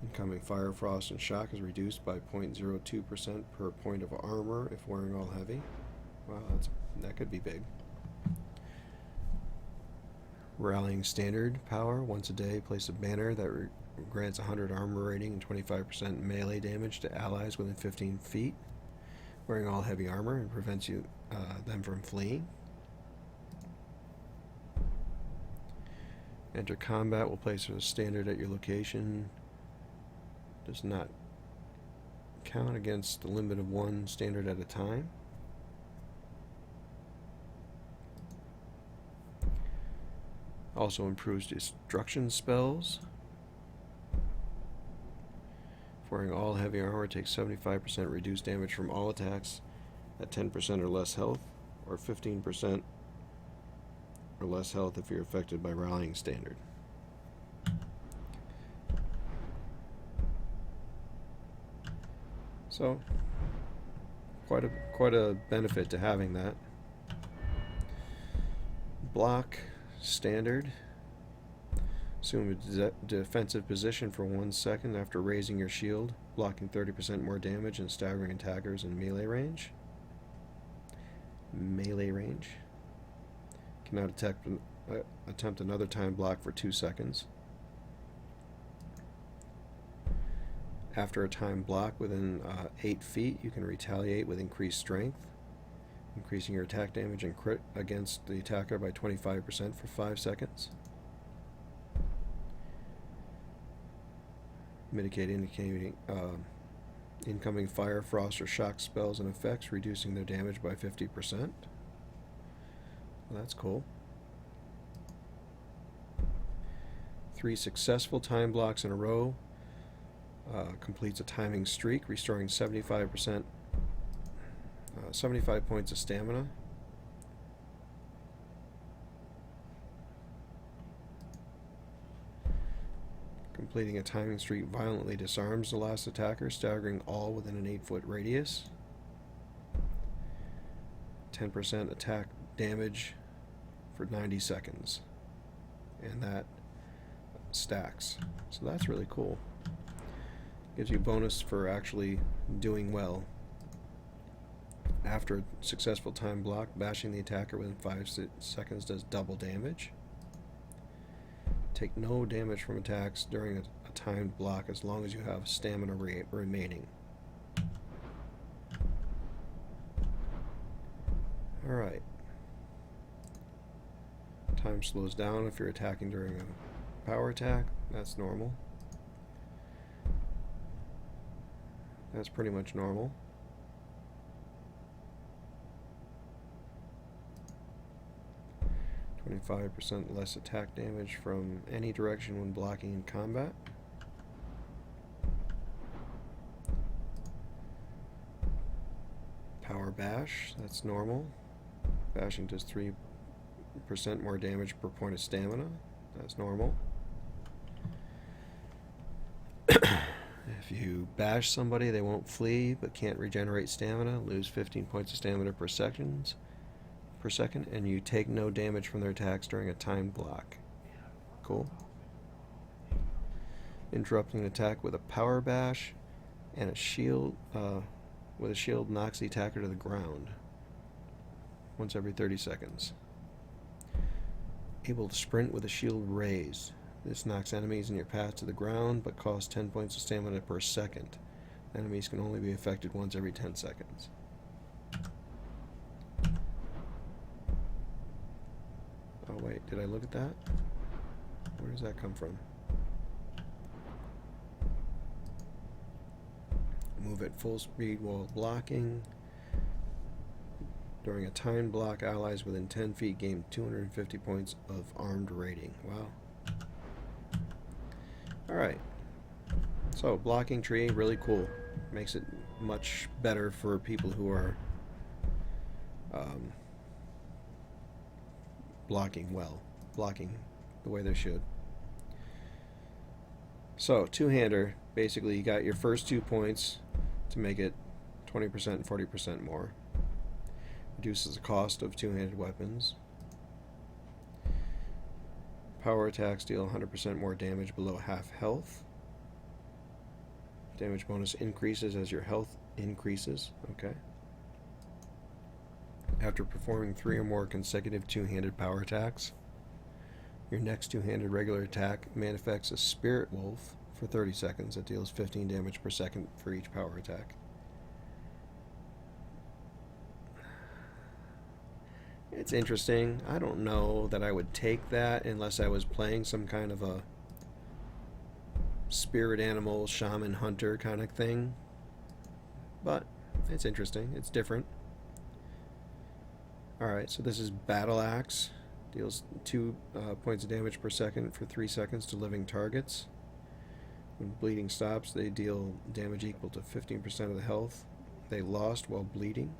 Incoming fire, frost, and shock is reduced by 0.02% per point of armor if wearing all heavy. Wow, that could be big. Rallying standard power. Once a day, place a banner that grants 100 armor rating and 25% melee damage to allies within 15 feet. Wearing all heavy armor and prevents them from fleeing. Enter combat will place a standard at your location. Does not count against the limit of 1 standard at a time. Also improves destruction spells. Wearing all heavy armor takes 75% reduced damage from all attacks at 10% or less health, or 15% or less health if you're affected by rallying standard. So, quite a benefit to having that. Block standard. Assume a defensive position for 1 second after raising your shield, blocking 30% more damage and staggering attackers in melee range. Melee range. Cannot attempt another time block for 2 seconds. After a time block within 8 feet, you can retaliate with increased strength, increasing your attack damage and crit against the attacker by 25% for 5 seconds. Mitigate indicating incoming fire, frost, or shock spells and effects, reducing their damage by 50%. Well, that's cool. 3 successful time blocks in a row. Completes a timing streak, restoring 75 points of stamina. Completing a timing streak violently disarms the last attacker, staggering all within an 8-foot radius. 10% attack damage for 90 seconds. And that stacks. So that's really cool. Gives you bonus for actually doing well. After a successful time block, bashing the attacker within 5 seconds does double damage. Take no damage from attacks during a timed block as long as you have stamina remaining. Alright. Time slows down if you're attacking during a power attack. That's normal. That's pretty much normal. %, less attack damage from any direction when blocking in combat. Power bash, that's normal. Bashing does 3% more damage per point of stamina. That's normal. If you bash somebody, they won't flee but can't regenerate stamina, lose 15 points of stamina per second, and you take no damage from their attacks during a timed block. Cool. Interrupting an attack with a power bash and a shield, with a shield knocks the attacker to the ground once every 30 seconds. Able to sprint with a shield raised. This knocks enemies in your path to the ground, but costs 10 points of stamina per second. Enemies can only be affected once every 10 seconds. Oh wait, did I look at that? Where does that come from? Move at full speed while blocking. During a timed block, allies within 10 feet gain 250 points of armed rating. Wow. Alright, so blocking tree, really cool. Makes it much better for people who are blocking well, blocking the way they should. So, two-hander, basically you got your first 2 points to make it 20% and 40% more. Reduces the cost of two-handed weapons. Power attacks deal 100% more damage below half health. Damage bonus increases as your health increases. Okay. After performing 3 or more consecutive two-handed power attacks, your next two-handed regular attack manifests a Spirit Wolf for 30 seconds that deals 15 damage per second for each power attack. It's interesting. I don't know that I would take that unless I was playing some kind of a spirit animal, shaman, hunter kind of thing. But it's interesting. It's different. Alright, so this is Battle Axe. Deals 2 points of damage per second for 3 seconds to living targets. When bleeding stops, they deal damage equal to 15% of the health they lost while bleeding.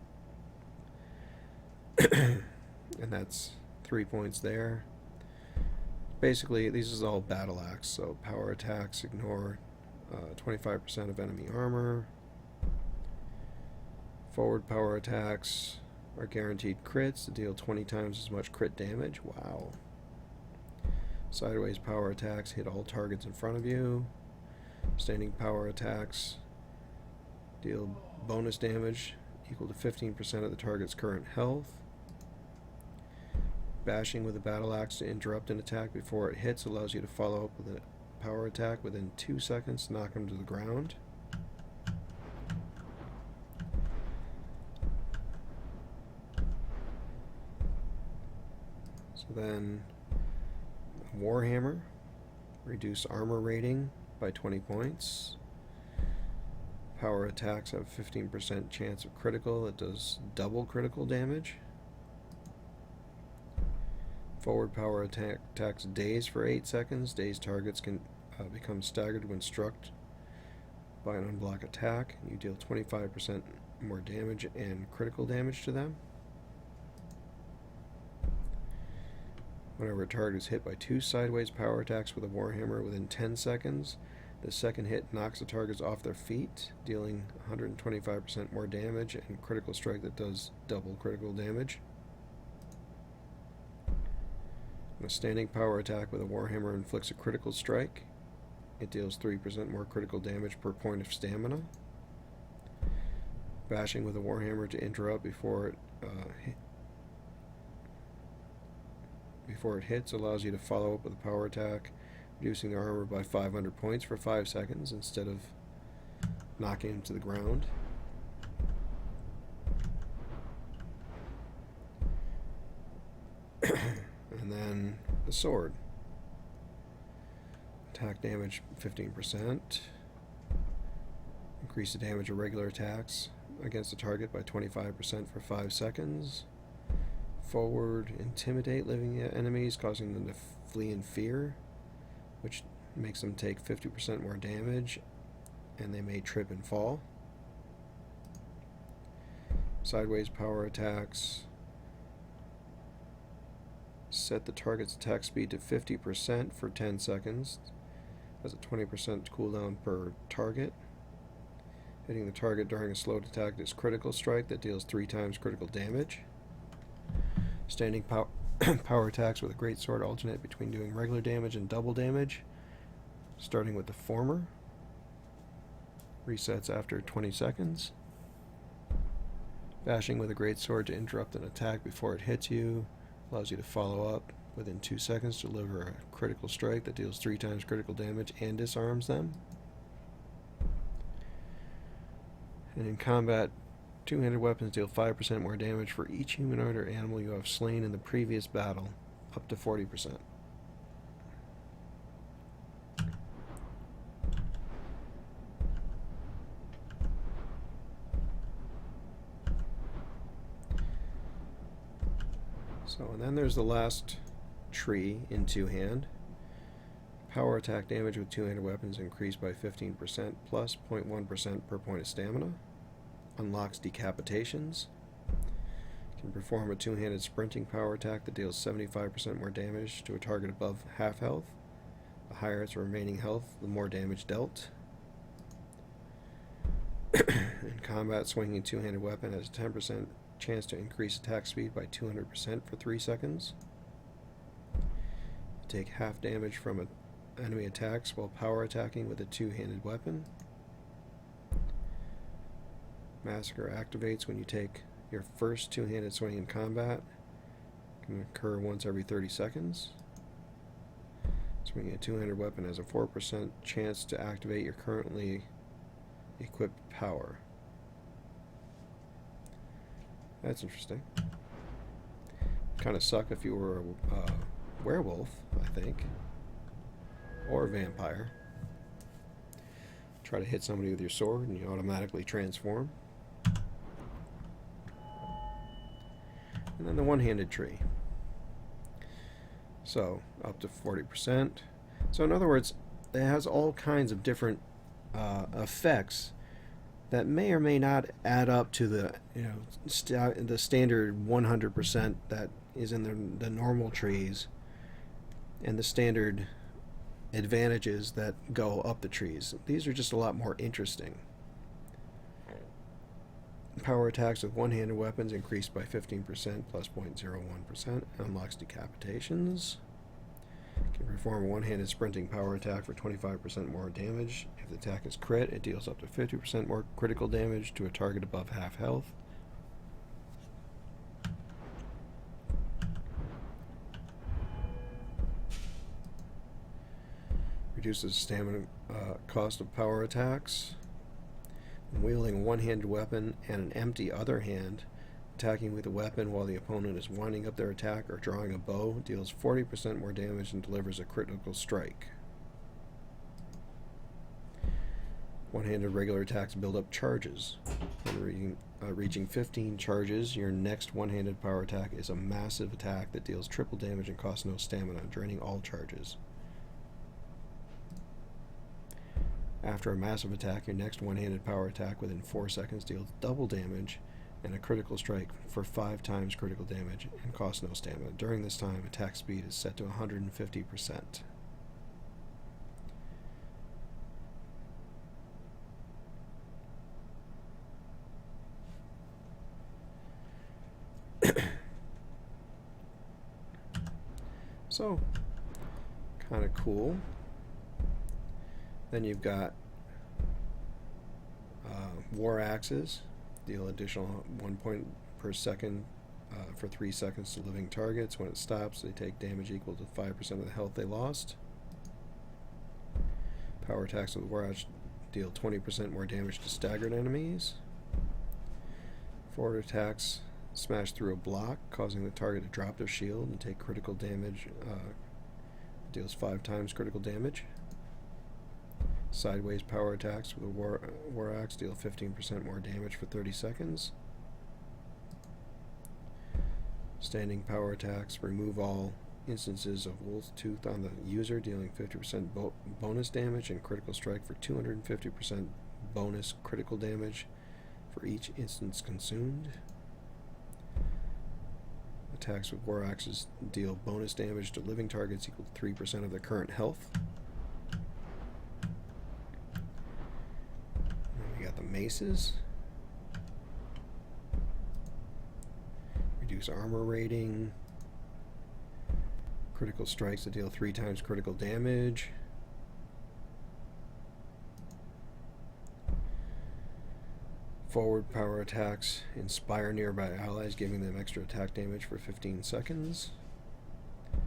And that's 3 points there. Basically, these is all Battle Axe, so power attacks ignore 25% of enemy armor. Forward power attacks are guaranteed crits to deal 20 times as much crit damage. Wow. Sideways power attacks hit all targets in front of you. Standing power attacks deal bonus damage equal to 15% of the target's current health. Bashing with a battle axe to interrupt an attack before it hits allows you to follow up with a power attack within 2 seconds to knock him to the ground. So then Warhammer, reduce armor rating by 20 points. Power attacks have 15% chance of critical. It does double critical damage. Forward power attacks daze for 8 seconds. Dazed targets can become staggered when struck by an unblocked attack. You deal 25% more damage and critical damage to them. Whenever a target is hit by 2 sideways power attacks with a Warhammer within 10 seconds, the second hit knocks the targets off their feet, dealing 125% more damage and critical strike that does double critical damage. When a standing power attack with a Warhammer inflicts a critical strike, it deals 3% more critical damage per point of stamina. Bashing with a Warhammer to interrupt before it hits allows you to follow up with a power attack, reducing the armor by 500 points for 5 seconds instead of knocking him to the ground. And then the sword. Attack damage 15%. Increase the damage of regular attacks against the target by 25% for 5 seconds. Forward, intimidate living enemies, causing them to flee in fear, which makes them take 50% more damage, and they may trip and fall. Sideways power attacks set the target's attack speed to 50% for 10 seconds. Has a 20% cooldown per target. Hitting the target during a slowed attack is critical strike that deals 3 times critical damage. Standing power attacks with a greatsword alternate between doing regular damage and double damage, starting with the former. Resets after 20 seconds. Bashing with a greatsword to interrupt an attack before it hits you allows you to follow up within 2 seconds to deliver a critical strike that deals 3 times critical damage and disarms them. And in combat, two-handed weapons deal 5% more damage for each humanoid or animal you have slain in the previous battle, up to 40%. So, and then there's the last tree in two-hand. Power attack damage with two-handed weapons increased by 15% plus 0.1% per point of stamina. Unlocks decapitations. Can perform a two-handed sprinting power attack that deals 75% more damage to a target above half health. The higher its remaining health, the more damage dealt. In combat, swinging a two-handed weapon has a 10% chance to increase attack speed by 200% for 3 seconds. Take half damage from enemy attacks while power attacking with a two-handed weapon. Massacre activates when you take your first two-handed swing in combat. Can occur once every 30 seconds. Swinging a two-handed weapon has a 4% chance to activate your currently equipped power. That's interesting. Kind of suck if you were a werewolf, I think. Or a vampire. Try to hit somebody with your sword and you automatically transform. And then the one-handed tree. So, up to 40%. So in other words, it has all kinds of different effects that may or may not add up to the the standard 100% that is in the normal trees, and the standard advantages that go up the trees. These are just a lot more interesting. Power attacks with one-handed weapons increased by 15% plus 0.01%. Unlocks decapitations. Can perform a one-handed sprinting power attack for 25% more damage. If the attack is crit, it deals up to 50% more critical damage to a target above half health. Reduces stamina cost of power attacks. When wielding a one-handed weapon and an empty other hand, attacking with a weapon while the opponent is winding up their attack or drawing a bow deals 40% more damage and delivers a critical strike. One-handed regular attacks build up charges. When reaching 15 charges, your next one-handed power attack is a massive attack that deals triple damage and costs no stamina, draining all charges. After a massive attack, your next one-handed power attack within 4 seconds deals double damage and a critical strike for 5 times critical damage and costs no stamina. During this time, attack speed is set to 150%. So, kind of cool. Then you've got war axes, deal additional 1 point per second for 3 seconds to living targets. When it stops, they take damage equal to 5% of the health they lost. Power attacks with war axe deal 20% more damage to staggered enemies. Forward attacks smash through a block, causing the target to drop their shield and take critical damage. Deals 5 times critical damage. Sideways power attacks with a war axe deal 15% more damage for 30 seconds. Standing power attacks remove all instances of Wolf's Tooth on the user, dealing 50% bonus damage and critical strike for 250% bonus critical damage for each instance consumed. Attacks with war axes deal bonus damage to living targets equal to 3% of their current health. We got the maces. Reduce armor rating. Critical strikes that deal 3 times critical damage. Forward power attacks inspire nearby allies, giving them extra attack damage for 15 seconds.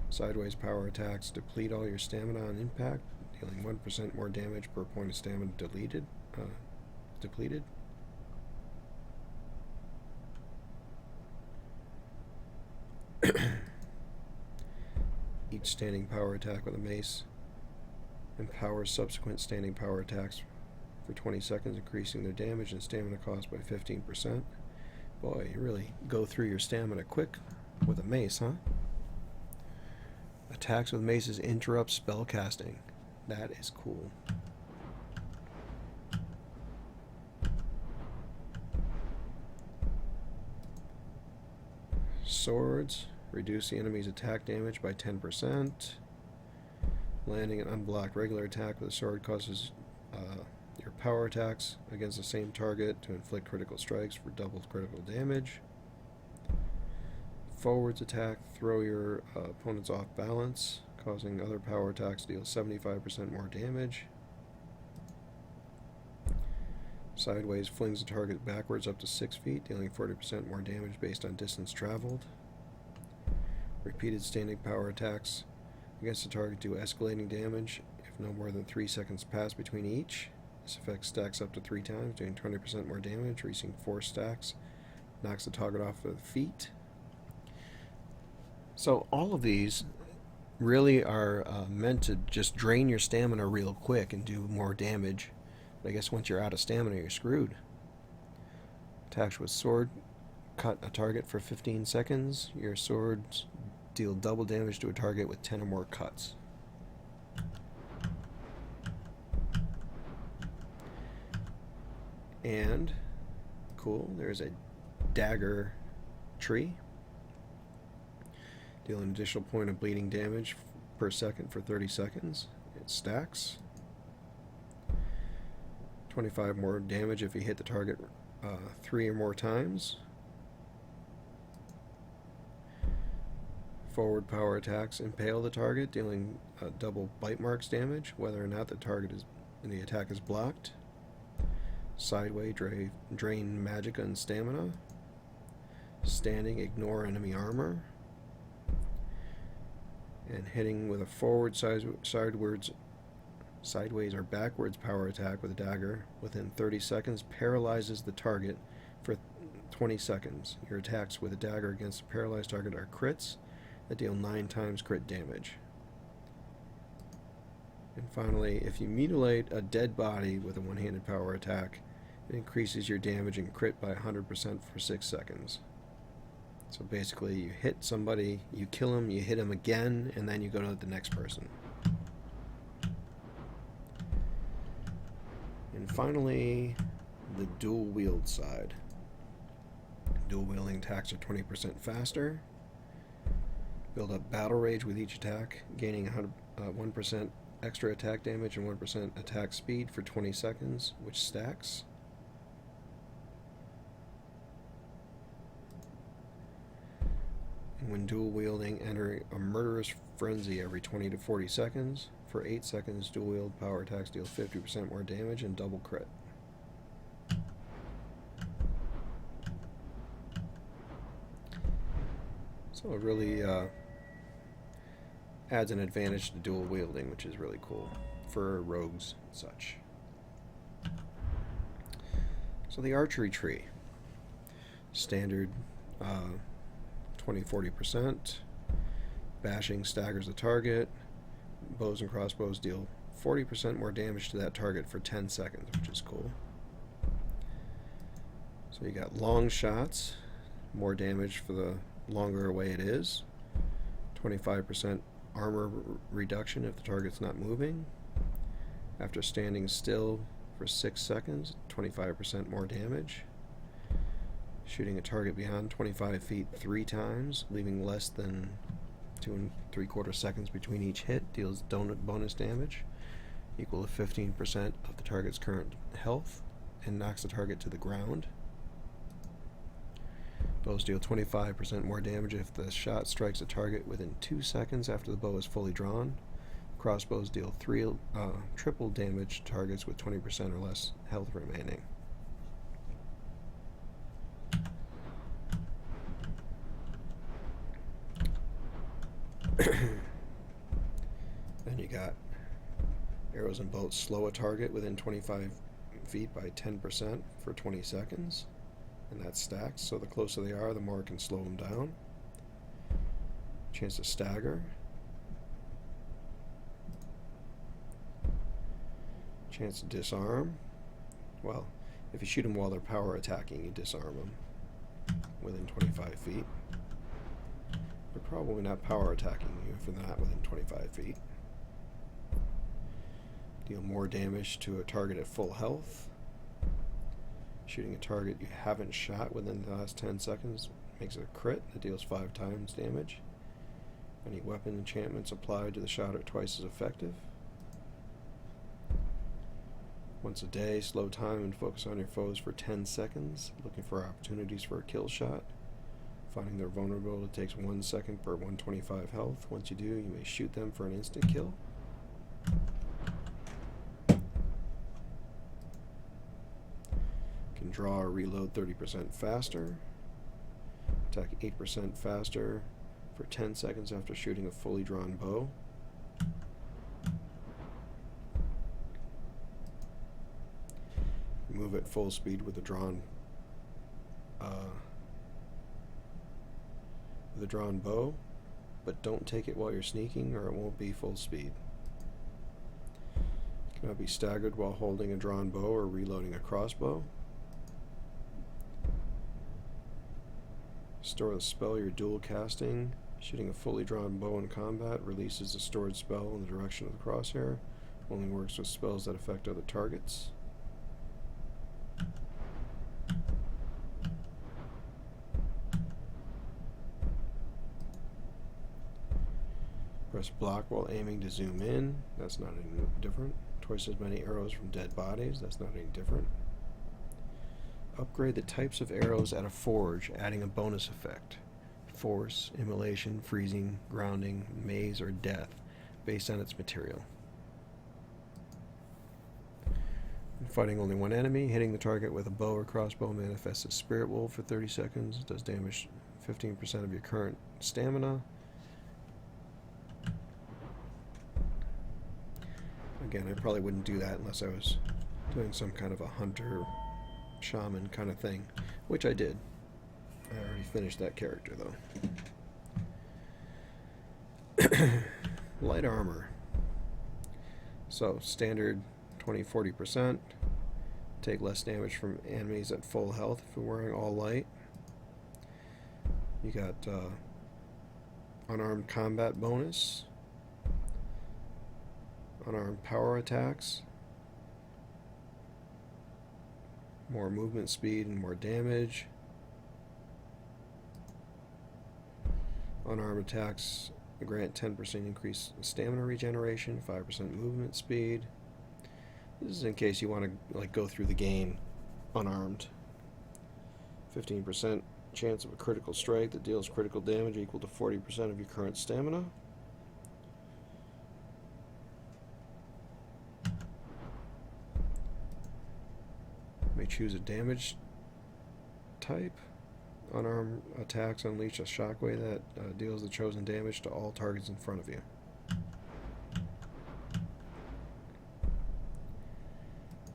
Sideways power attacks deplete all your stamina on impact, dealing 1% more damage per point of stamina depleted. Each standing power attack with a mace empowers subsequent standing power attacks for 20 seconds, increasing their damage and stamina cost by 15%. Boy, you really go through your stamina quick with a mace, huh? Attacks with maces interrupt spell casting. That is cool. Swords reduce the enemy's attack damage by 10%. Landing an unblocked regular attack with a sword causes your power attacks against the same target to inflict critical strikes for double critical damage. Forwards attack throw your opponents off balance, causing other power attacks to deal 75% more damage. Sideways flings the target backwards up to 6 feet, dealing 40% more damage based on distance traveled. Repeated standing power attacks against the target do escalating damage if no more than 3 seconds pass between each. This effect stacks up to 3 times, doing 20% more damage, reaching 4 stacks. Knocks the target off their feet. So all of these really are meant to just drain your stamina real quick and do more damage. But I guess once you're out of stamina, you're screwed. Attacks with sword. Cut a target for 15 seconds. Your swords deal double damage to a target with 10 or more cuts. And, cool, there's a dagger tree. Deal an additional point of bleeding damage per second for 30 seconds. It stacks. 25 more damage if you hit the target 3 or more times. Forward power attacks impale the target, dealing double bite marks damage, whether or not the attack is blocked. Sideway drain magicka and stamina. Standing, ignore enemy armor. And hitting with a forward, sideways or backwards power attack with a dagger within 30 seconds paralyzes the target for 20 seconds. Your attacks with a dagger against a paralyzed target are crits that deal 9 times crit damage. And finally, if you mutilate a dead body with a one-handed power attack, it increases your damage and crit by 100% for 6 seconds. So basically, you hit somebody, you kill him, you hit him again, and then you go to the next person. And finally, the dual wield side. Dual wielding attacks are 20% faster. Build up battle rage with each attack, gaining 1% extra attack damage and 1% attack speed for 20 seconds, which stacks. And when dual wielding, enter a murderous frenzy every 20 to 40 seconds. For 8 seconds, dual wield power attacks deal 50% more damage and double crit. So it really adds an advantage to dual wielding, which is really cool for rogues and such. So the archery tree. Standard 20-40%. Bashing staggers the target. Bows and crossbows deal 40% more damage to that target for 10 seconds, which is cool. So you got long shots, more damage for the longer away it is. 25% armor reduction if the target's not moving. After standing still for 6 seconds, 25% more damage. Shooting a target beyond 25 feet 3 times, leaving less than 2 3/4 seconds between each hit, deals bonus damage equal to 15% of the target's current health and knocks the target to the ground. Bows deal 25% more damage if the shot strikes a target within 2 seconds after the bow is fully drawn. Crossbows deal triple damage to targets with 20% or less health remaining. Then you got arrows and bolts slow a target within 25 feet by 10% for 20 seconds. And that stacks, so the closer they are, the more it can slow them down. Chance to stagger. Chance to disarm. Well, if you shoot them while they're power attacking, you disarm them within 25 feet. They're probably not power attacking you if they're not within 25 feet. Deal more damage to a target at full health. Shooting a target you haven't shot within the last 10 seconds makes it a crit that deals 5 times damage. Any weapon enchantments applied to the shot are twice as effective. Once a day, slow time and focus on your foes for 10 seconds, looking for opportunities for a kill shot. Finding they're vulnerable, it takes 1 second per 125 health. Once you do, you may shoot them for an instant kill. Can draw or reload 30% faster. Attack 8% faster for 10 seconds after shooting a fully drawn bow. Move at full speed with a drawn bow, but don't take it while you're sneaking or it won't be full speed. Cannot be staggered while holding a drawn bow or reloading a crossbow. Store the spell you're dual casting. Shooting a fully drawn bow in combat releases the stored spell in the direction of the crosshair. Only works with spells that affect other targets. Press block while aiming to zoom in. That's not any different. Twice as many arrows from dead bodies. That's not any different. Upgrade the types of arrows at a forge, adding a bonus effect. Force, immolation, freezing, grounding, maze, or death, based on its material. Fighting only one enemy, hitting the target with a bow or crossbow manifests as Spirit Wolf for 30 seconds, does damage 15% of your current stamina. Again, I probably wouldn't do that unless I was doing some kind of a hunter, shaman kind of thing, which I did. I already finished that character though. Light armor. So, standard 20-40%. Take less damage from enemies at full health if you're wearing all light. You got unarmed combat bonus, unarmed power attacks, more movement speed and more damage. Unarmed attacks grant 10% increase in stamina regeneration, 5% movement speed. This is in case you want to go through the game unarmed. 15% chance of a critical strike that deals critical damage equal to 40% of your current stamina. You may choose a damage type. Unarmed attacks unleash a shockwave that deals the chosen damage to all targets in front of you.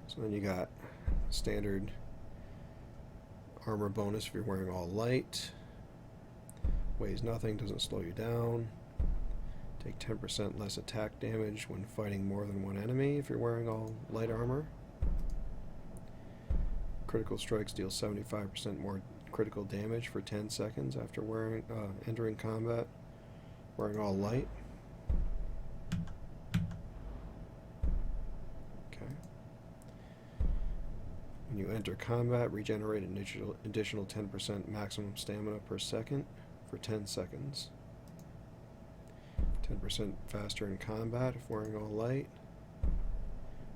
So then you got standard armor bonus if you're wearing all light. Weighs nothing, doesn't slow you down. Take 10% less attack damage when fighting more than one enemy if you're wearing all light armor. Critical strikes deal 75% more critical damage for 10 seconds after entering combat wearing all light. Okay. When you enter combat, regenerate an additional 10% maximum stamina per second for 10 seconds. 10% faster in combat if wearing all light.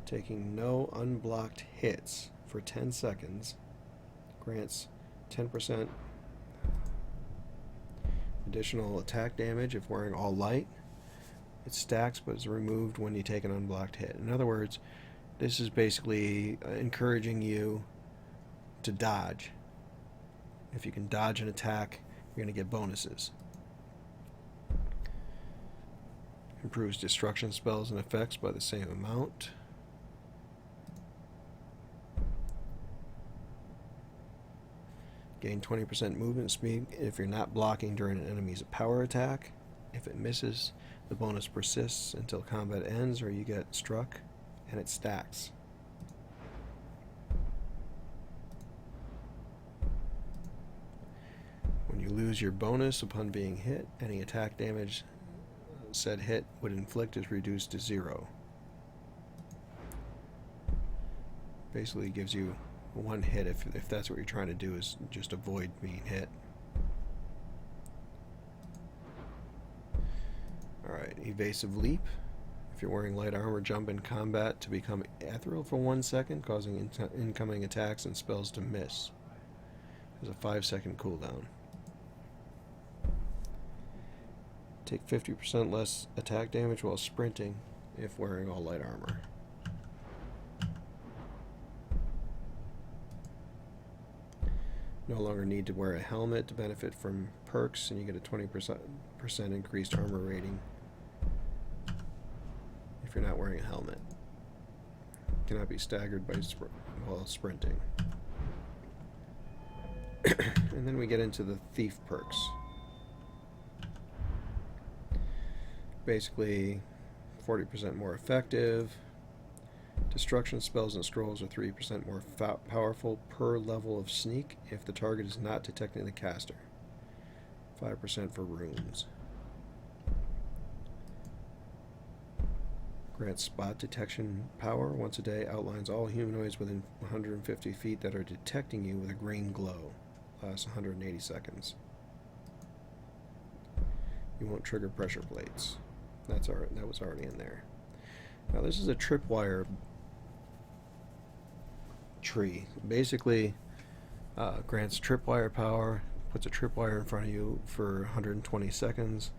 Taking no unblocked hits for 10 seconds grants 10% additional attack damage if wearing all light. It stacks but is removed when you take an unblocked hit. In other words, this is basically encouraging you to dodge. If you can dodge an attack, you're going to get bonuses. Improves destruction spells and effects by the same amount. Gain 20% movement speed if you're not blocking during an enemy's power attack. If it misses, the bonus persists until combat ends or you get struck, and it stacks. When you lose your bonus upon being hit, any attack damage said hit would inflict is reduced to 0. Basically gives you one hit if that's what you're trying to do, is just avoid being hit. Alright, evasive leap. If you're wearing light armor, jump in combat to become ethereal for 1 second, causing incoming attacks and spells to miss. There's a 5-second cooldown. Take 50% less attack damage while sprinting if wearing all light armor. No longer need to wear a helmet to benefit from perks, and you get a 20% increased armor rating if you're not wearing a helmet. Cannot be staggered while sprinting. And then we get into the thief perks. Basically 40% more effective. Destruction spells and scrolls are 3% more powerful per level of sneak if the target is not detecting the caster. 5% for runes. Grants spot detection power once a day. Outlines all humanoids within 150 feet that are detecting you with a green glow. Lasts 180 seconds. You won't trigger pressure plates. That was already in there. Now this is a tripwire tree. Basically, Grants tripwire power, puts a tripwire in front of you for 120 seconds,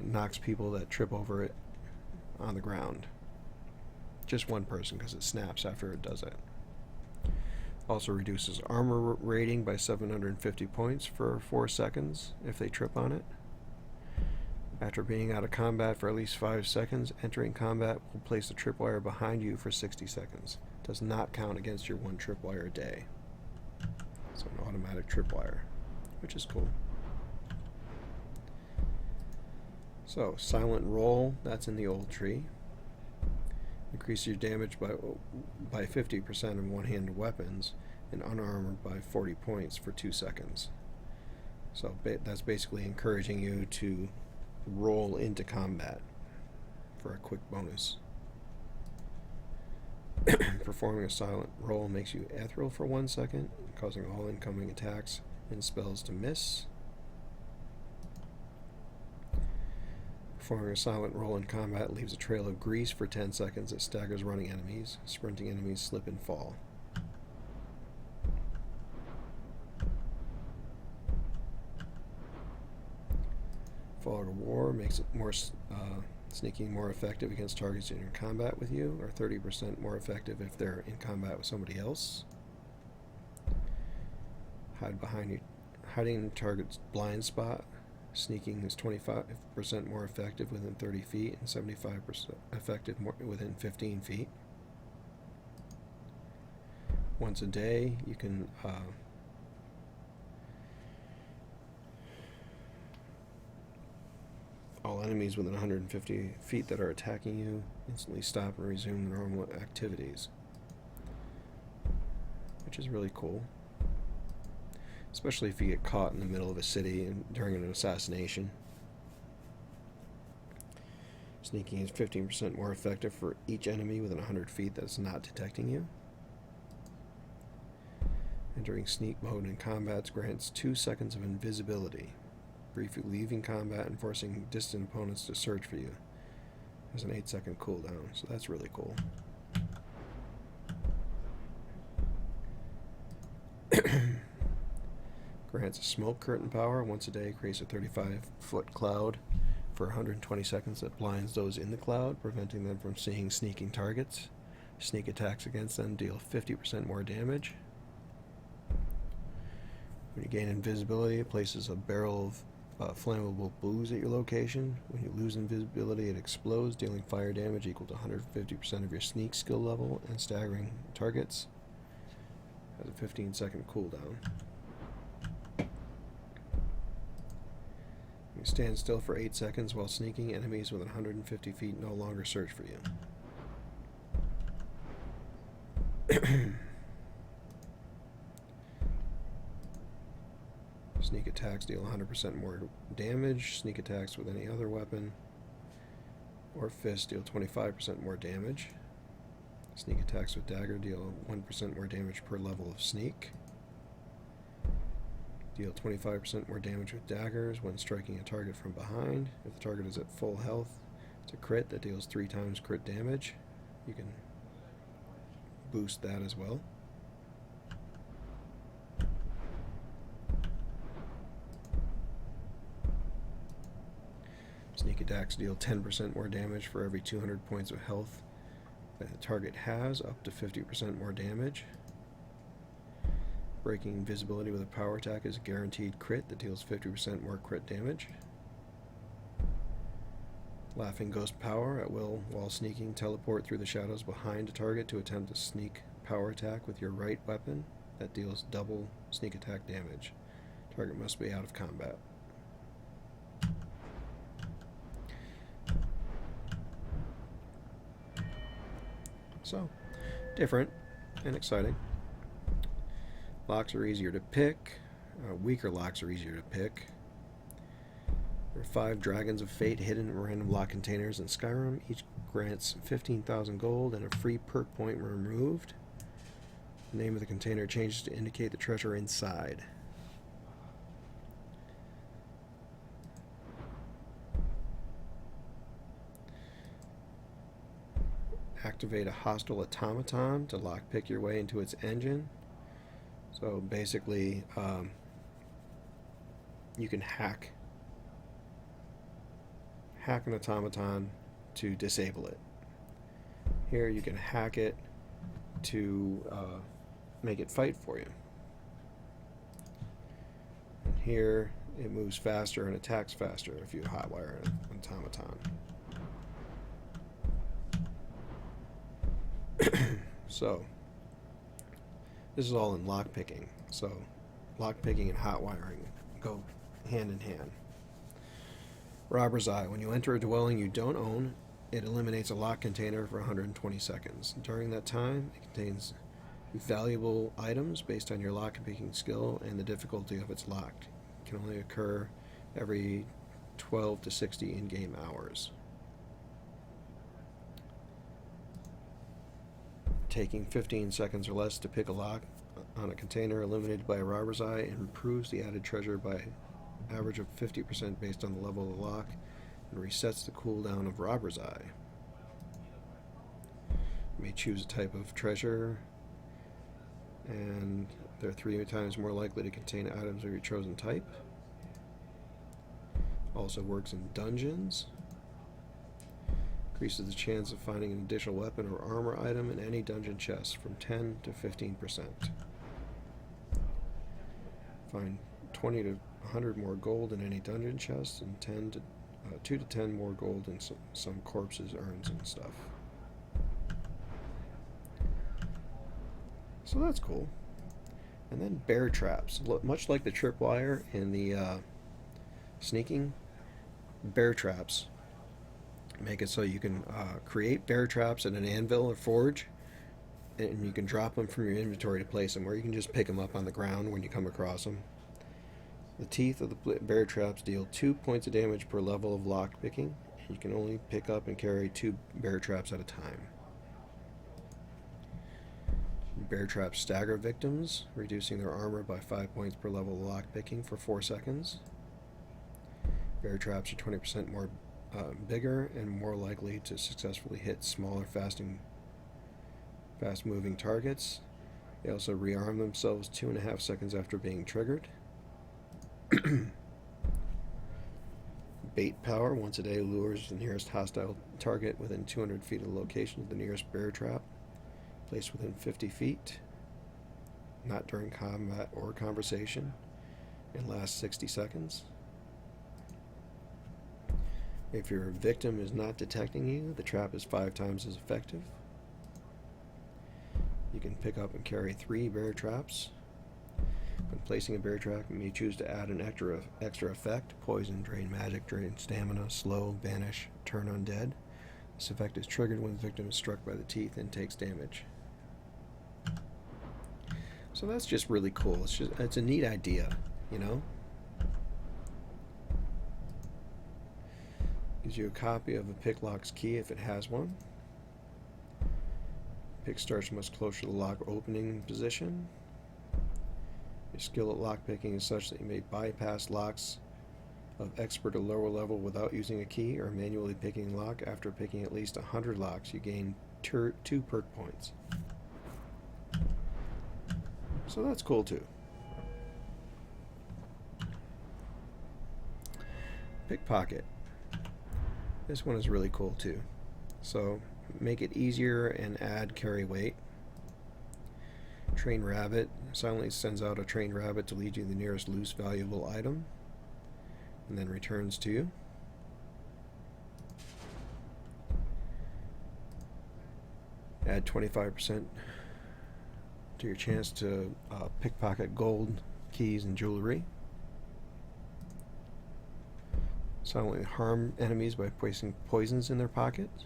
knocks people that trip over it on the ground. Just one person, because it snaps after it does it. Also reduces armor rating by 750 points for 4 seconds if they trip on it. After being out of combat for at least 5 seconds, entering combat will place the tripwire behind you for 60 seconds. Does not count against your 1 tripwire a day. So an automatic tripwire, which is cool. So silent roll, that's in the old tree. Increase your damage by 50% in one-handed weapons, and unarmored by 40 points for 2 seconds. So that's basically encouraging you to roll into combat for a quick bonus. Performing a silent roll makes you ethereal for 1 second, causing all incoming attacks and spells to miss. Performing a silent roll in combat leaves a trail of grease for 10 seconds that staggers running enemies. Sprinting enemies slip and fall. Fog of War makes it more sneaking more effective against targets in combat with you, or 30% more effective if they're in combat with somebody else. Hide behind you. Hiding target's blind spot. Sneaking is 25% more effective within 30 feet and 75% effective within 15 feet. Once a day, you can all enemies within 150 feet that are attacking you instantly stop and resume normal activities, which is really cool. Especially if you get caught in the middle of a city and during an assassination. Sneaking is 15% more effective for each enemy within 100 feet that's not detecting you. Entering sneak mode in combat grants 2 seconds of invisibility, briefly leaving combat and forcing distant opponents to search for you. There's an 8-second cooldown, so that's really cool. Grants a smoke curtain power once a day, creates a 35-foot cloud for 120 seconds that blinds those in the cloud, preventing them from seeing sneaking targets. Sneak attacks against them deal 50% more damage. When you gain invisibility, it places a barrel of flammable booze at your location. When you lose invisibility, it explodes, dealing fire damage equal to 150% of your sneak skill level and staggering targets. Has a 15-second cooldown. You stand still for 8 seconds while sneaking. Enemies within 150 feet no longer search for you. Sneak attacks deal 100% more damage. Sneak attacks with any other weapon or fist deal 25% more damage. Sneak attacks with dagger deal 1% more damage per level of sneak. Deal 25% more damage with daggers when striking a target from behind. If the target is at full health, it's a crit that deals 3 times crit damage. You can boost that as well. Sneak attacks deal 10% more damage for every 200 points of health that the target has, up to 50% more damage. Breaking invisibility with a power attack is a guaranteed crit that deals 50% more crit damage. Laughing Ghost power at will while sneaking, teleport through the shadows behind a target to attempt a sneak power attack with your right weapon that deals double sneak attack damage. Target must be out of combat. So, different and exciting. Locks are easier to pick. Weaker locks are easier to pick. There are 5 Dragons of Fate hidden in random lock containers in Skyrim. Each grants 15,000 gold and a free perk point when removed. The name of the container changes to indicate the treasure inside. Activate a hostile automaton to lockpick your way into its engine. So basically, you can hack an automaton to disable it. Here you can hack it to make it fight for you. And here it moves faster and attacks faster if you hotwire an automaton. So this is all in lockpicking. So lockpicking and hotwiring go hand in hand. Robber's Eye. When you enter a dwelling you don't own, it eliminates a lock container for 120 seconds. During that time, it contains valuable items based on your lockpicking skill and the difficulty of its lock. It can only occur every 12 to 60 in-game hours. Taking 15 seconds or less to pick a lock on a container eliminated by a Robber's Eye improves the added treasure by average of 50% based on the level of the lock and resets the cooldown of Robber's Eye. You may choose a type of treasure, and they're 3 times more likely to contain items of your chosen type. Also works in dungeons. Increases the chance of finding an additional weapon or armor item in any dungeon chest from 10 to 15%. Find 20 to 100 more gold in any dungeon chest, and 2 to 10 more gold in some corpses, urns, and stuff. So that's cool. And then bear traps. Much like the tripwire in the sneaking, bear traps make it so you can create bear traps at an anvil or forge, and you can drop them from your inventory to place them, or you can just pick them up on the ground when you come across them. The teeth of the bear traps deal 2 points of damage per level of lock picking. You can only pick up and carry 2 bear traps at a time. Bear traps stagger victims, reducing their armor by 5 points per level of lock picking for 4 seconds. Bear traps are 20% more bigger and more likely to successfully hit smaller, fast-moving targets. They also rearm themselves 2.5 seconds after being triggered. Bait power. Once a day lures the nearest hostile target within 200 feet of the location of the nearest bear trap, placed within 50 feet, not during combat or conversation, and lasts 60 seconds. If your victim is not detecting you, the trap is 5 times as effective. You can pick up and carry 3 bear traps. When placing a bear trap, you may choose to add an extra effect: poison, drain magic, drain stamina, slow, banish, turn undead. This effect is triggered when the victim is struck by the teeth and takes damage. So that's just really cool. It's a neat idea, you know? Gives you a copy of a picklock's key if it has one. Pick starts much closer to the lock opening position. Your skill at lockpicking is such that you may bypass locks of expert or lower level without using a key or manually picking lock. After picking at least 100 locks, you gain 2 perk points. So that's cool too. Pickpocket. This one is really cool too. So make it easier and add carry weight. Train rabbit. Silently sends out a trained rabbit to lead you to the nearest loose valuable item, and then returns to you. Add 25% to your chance to pickpocket gold, keys, and jewelry. Silently harm enemies by placing poisons in their pockets.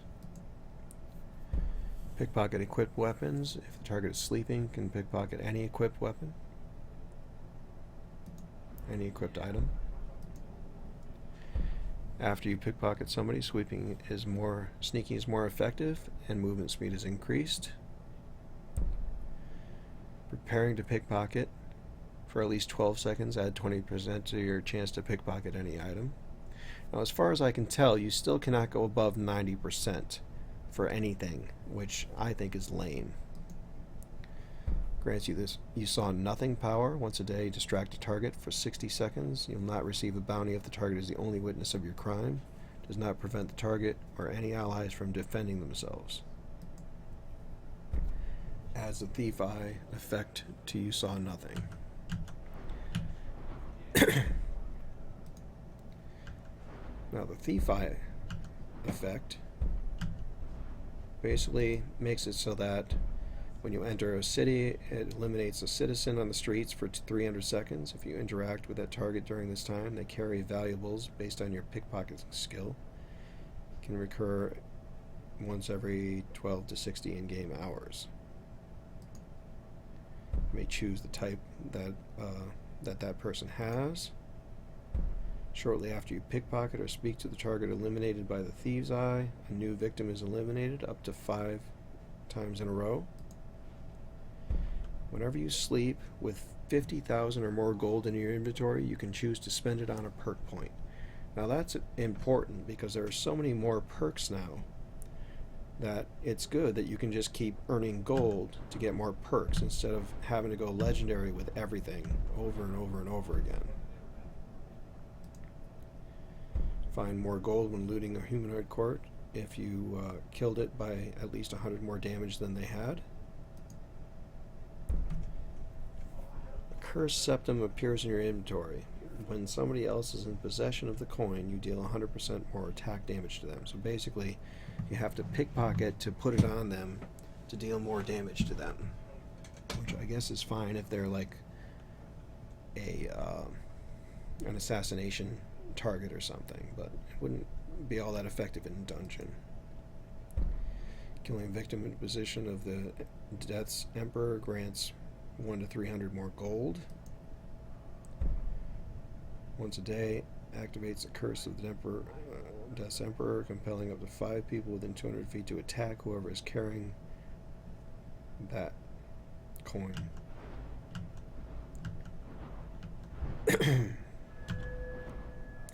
Pickpocket equipped weapons. If the target is sleeping, can pickpocket any equipped weapon, any equipped item. After you pickpocket somebody, sneaking is more effective and movement speed is increased. Preparing to pickpocket for at least 12 seconds, add 20% to your chance to pickpocket any item. Now, as far as I can tell, you still cannot go above 90% for anything, which I think is lame. Grants you this you saw nothing power. Once a day, distract a target for 60 seconds. You'll not receive a bounty if the target is the only witness of your crime. Does not prevent the target or any allies from defending themselves. Adds the thief eye effect to you saw nothing. Now the thief eye effect basically makes it so that when you enter a city, it eliminates a citizen on the streets for 300 seconds. If you interact with that target during this time, they carry valuables based on your pickpocketing skill. It can recur once every 12 to 60 in-game hours. You may choose the type that that person has. Shortly after you pickpocket or speak to the target eliminated by the thieves' eye, a new victim is eliminated up to 5 times in a row. Whenever you sleep with 50,000 or more gold in your inventory, you can choose to spend it on a perk point. Now that's important because there are so many more perks now that it's good that you can just keep earning gold to get more perks instead of having to go legendary with everything over and over and over again. Find more gold when looting a humanoid court if you killed it by at least 100 more damage than they had. Cursed septum appears in your inventory. When somebody else is in possession of the coin, you deal 100% more attack damage to them. So basically, you have to pickpocket to put it on them to deal more damage to them, which I guess is fine if they're like an assassination target or something, but it wouldn't be all that effective in a dungeon. Killing a victim in position of the Death's Emperor grants 1 to 300 more gold. Once a day, activates the curse of the Death's Emperor, compelling up to 5 people within 200 feet to attack whoever is carrying that coin.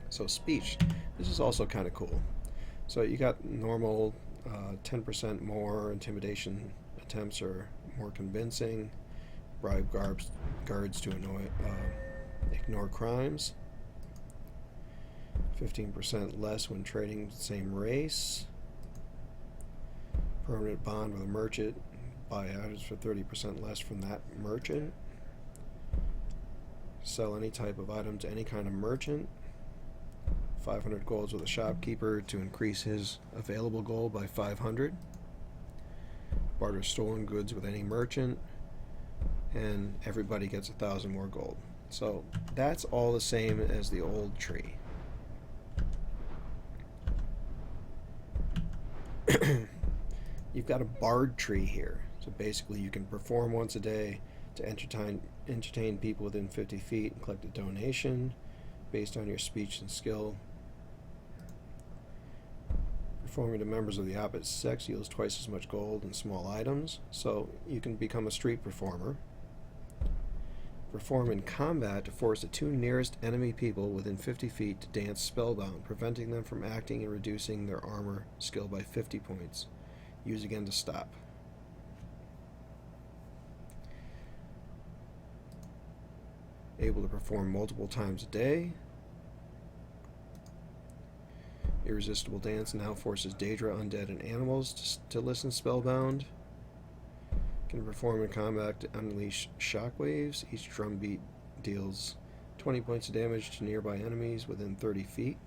So speech. This is also kind of cool. So you got normal 10% more intimidation attempts are more convincing. Bribe guards to ignore crimes. 15% less when trading the same race. Permanent bond with a merchant. Buy items for 30% less from that merchant. Sell any type of item to any kind of merchant. 500 golds with a shopkeeper to increase his available gold by 500. Barter stolen goods with any merchant. And everybody gets 1,000 more gold. So that's all the same as the old tree. You've got a bard tree here. So basically you can perform once a day to entertain people within 50 feet and collect a donation based on your speech and skill. Performing to members of the opposite sex yields twice as much gold and small items, so you can become a street performer. Perform in combat to force the 2 nearest enemy people within 50 feet to dance spellbound, preventing them from acting and reducing their armor skill by 50 points. Use again to stop. Able to perform multiple times a day. Irresistible Dance now forces Daedra, undead, and animals to listen spellbound. Can perform in combat to unleash shockwaves. Each drum beat deals 20 points of damage to nearby enemies within 30 feet.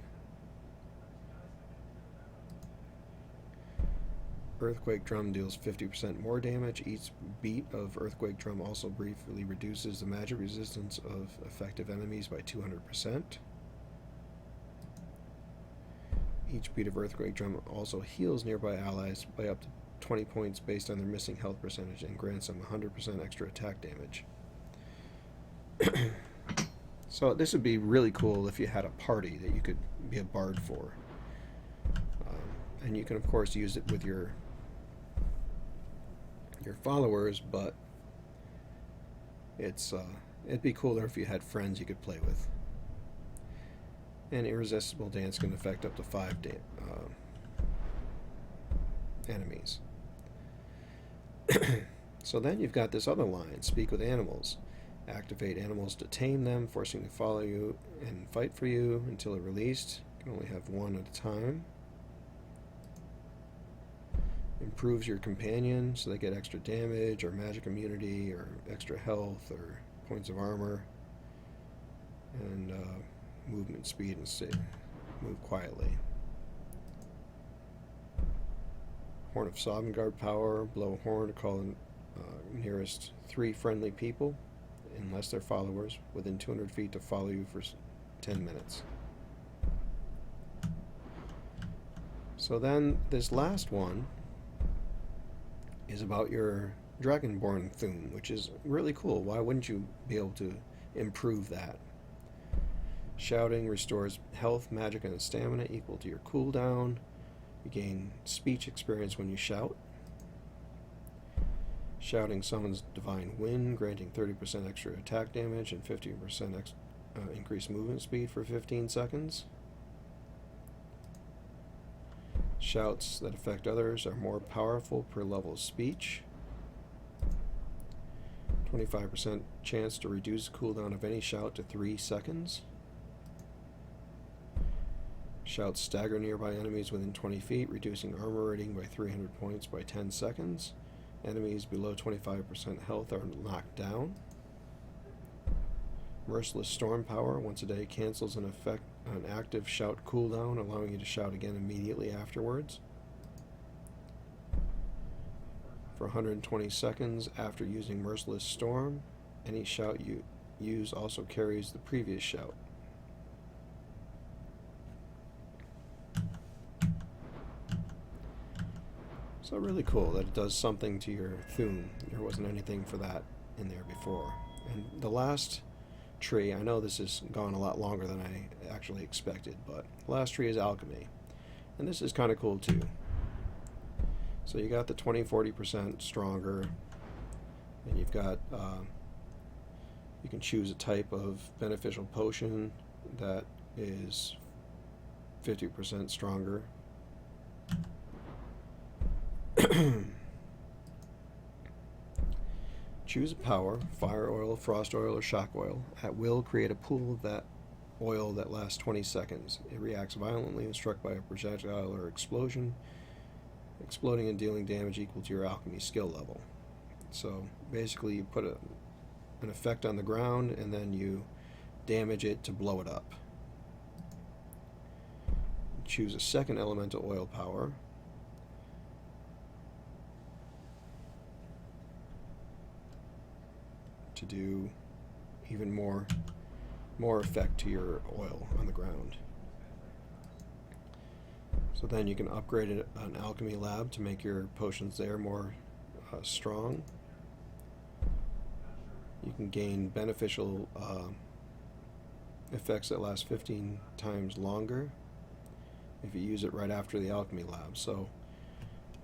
Earthquake Drum deals 50% more damage. Each beat of Earthquake Drum also briefly reduces the magic resistance of effective enemies by 200%. Each beat of Earthquake Drum also heals nearby allies by up to 20 points based on their missing health percentage and grants them 100% extra attack damage. So this would be really cool if you had a party that you could be a bard for. And you can of course use it with your followers, but it'd be cooler if you had friends you could play with. And Irresistible Dance can affect up to 5 enemies. So then you've got this other line, speak with animals. Activate animals to tame them, forcing to follow you and fight for you until they're released. You can only have one at a time. Improves your companion so they get extra damage or magic immunity or extra health or points of armor. And movement speed and move quietly. Horn of Sovngarde power, blow a horn to call in nearest 3 friendly people, unless they're followers, within 200 feet to follow you for 10 minutes. So then this last one is about your Dragonborn Thune, which is really cool. Why wouldn't you be able to improve that? Shouting restores health, magic, and stamina equal to your cooldown. You gain speech experience when you shout. Shouting summons Divine Wind, granting 30% extra attack damage and 15% increased movement speed for 15 seconds. Shouts that affect others are more powerful per level of speech. 25% chance to reduce the cooldown of any shout to 3 seconds. Shouts stagger nearby enemies within 20 feet, reducing armor rating by 300 points by 10 seconds. Enemies below 25% health are knocked down. Merciless Storm power, once a day, cancels an active shout cooldown, allowing you to shout again immediately afterwards. For 120 seconds after using Merciless Storm, any shout you use also carries the previous shout. So really cool that it does something to your Thune. There wasn't anything for that in there before. And the last tree, I know this has gone a lot longer than I actually expected, but the last tree is Alchemy. And this is kind of cool too. So you got the 20-40% stronger, and you've got, you can choose a type of beneficial potion that is 50% stronger. Choose a power, fire oil, frost oil, or shock oil. At will, create a pool of that oil that lasts 20 seconds. It reacts violently when struck by a projectile or explosion, exploding and dealing damage equal to your alchemy skill level. So basically you put an effect on the ground and then you damage it to blow it up. Choose a second elemental oil power. To do even more effect to your oil on the ground. So then you can upgrade an alchemy lab to make your potions there more strong. You can gain beneficial effects that last 15 times longer if you use it right after the alchemy lab. So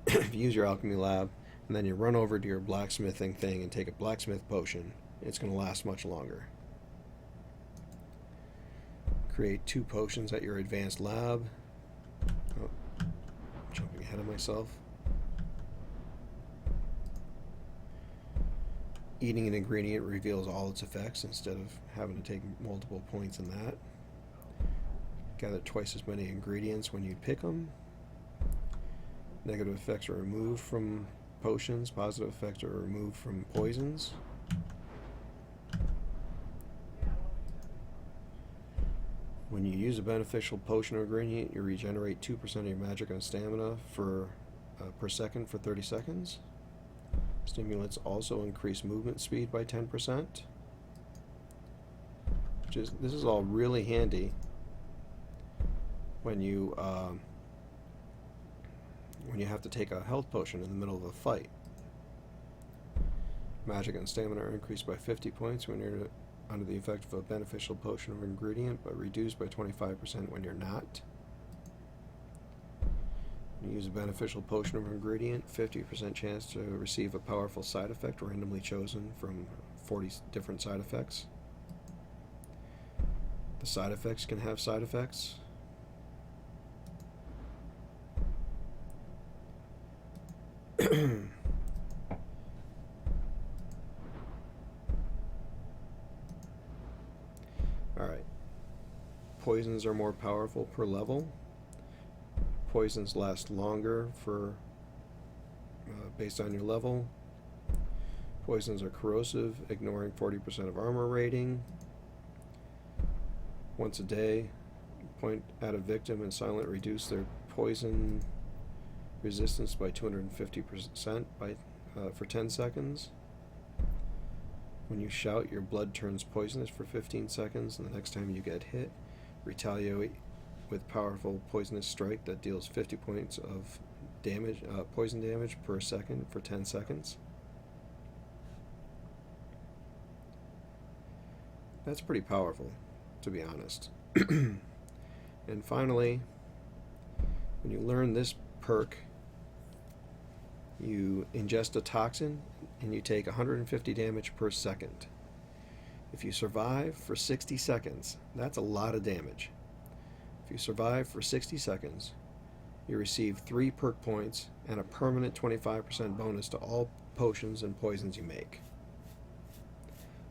if you use your alchemy lab and then you run over to your blacksmithing thing and take a blacksmith potion, it's going to last much longer. Create 2 potions at your advanced lab. Oh, jumping ahead of myself. Eating an ingredient reveals all its effects instead of having to take multiple points in that. Gather twice as many ingredients when you pick them. Negative effects are removed from potions. Positive effects are removed from poisons. When you use a beneficial potion or ingredient, you regenerate 2% of your magic and stamina per second for 30 seconds. Stimulants also increase movement speed by 10%. This is all really handy when you have to take a health potion in the middle of a fight. Magic and stamina are increased by 50 points when you're under the effect of a beneficial potion or ingredient, but reduced by 25% when you're not. When you use a beneficial potion or ingredient, 50% chance to receive a powerful side effect randomly chosen from 40 different side effects. The side effects can have side effects. poisons are more powerful per level. Poisons last longer for based on your level. Poisons are corrosive, ignoring 40% of armor rating. Once a day, point at a victim and silently reduce their poison resistance by 250% for 10 seconds. When you shout, your blood turns poisonous for 15 seconds, and the next time you get hit, retaliate with powerful poisonous strike that deals 50 points of damage, poison damage per second for 10 seconds. That's pretty powerful, to be honest. And finally, when you learn this perk, you ingest a toxin and you take 150 damage per second. If you survive for 60 seconds, that's a lot of damage. If you survive for 60 seconds, you receive 3 perk points and a permanent 25% bonus to all potions and poisons you make.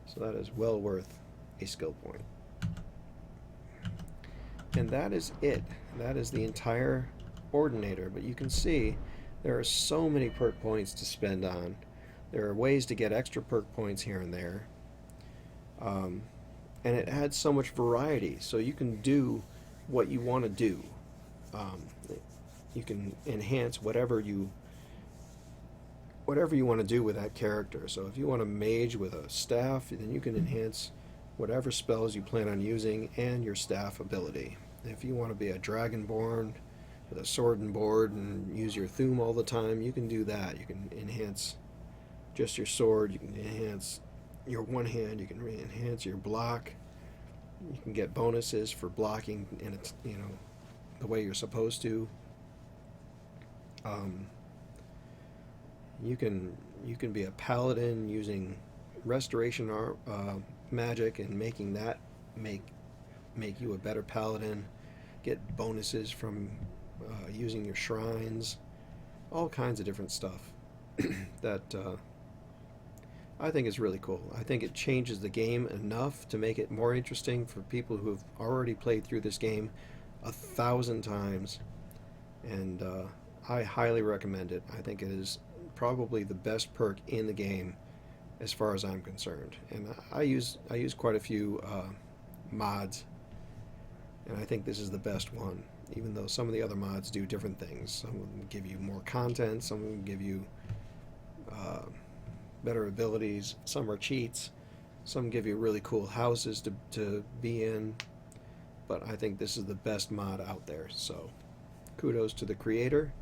So that is well worth a skill point. And that is it. That is the entire Ordinator. But you can see there are so many perk points to spend on. There are ways to get extra perk points here and there. And it adds so much variety. So you can do what you want to do. You can enhance whatever you want to do with that character. So if you want to mage with a staff, then you can enhance whatever spells you plan on using and your staff ability. If you want to be a dragonborn with a sword and board and use your Thum all the time, you can do that. You can enhance just your sword, you can enhance your one hand, you can enhance your block, you can get bonuses for blocking and it's, you know, the way you're supposed to. You can be a paladin using restoration magic and making that make you a better paladin. Get bonuses from using your shrines, all kinds of different stuff that I think is really cool. I think it changes the game enough to make it more interesting for people who have already played through this game 1,000 times, and I highly recommend it. I think it is probably the best perk in the game as far as I'm concerned, and I use quite a few mods, and I think this is the best one, even though some of the other mods do different things. Some of them give you more content, some of them give you better abilities, some are cheats, some give you really cool houses to be in, but I think this is the best mod out there. So kudos to the creator,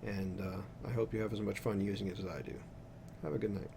and I hope you have as much fun using it as I do. Have a good night.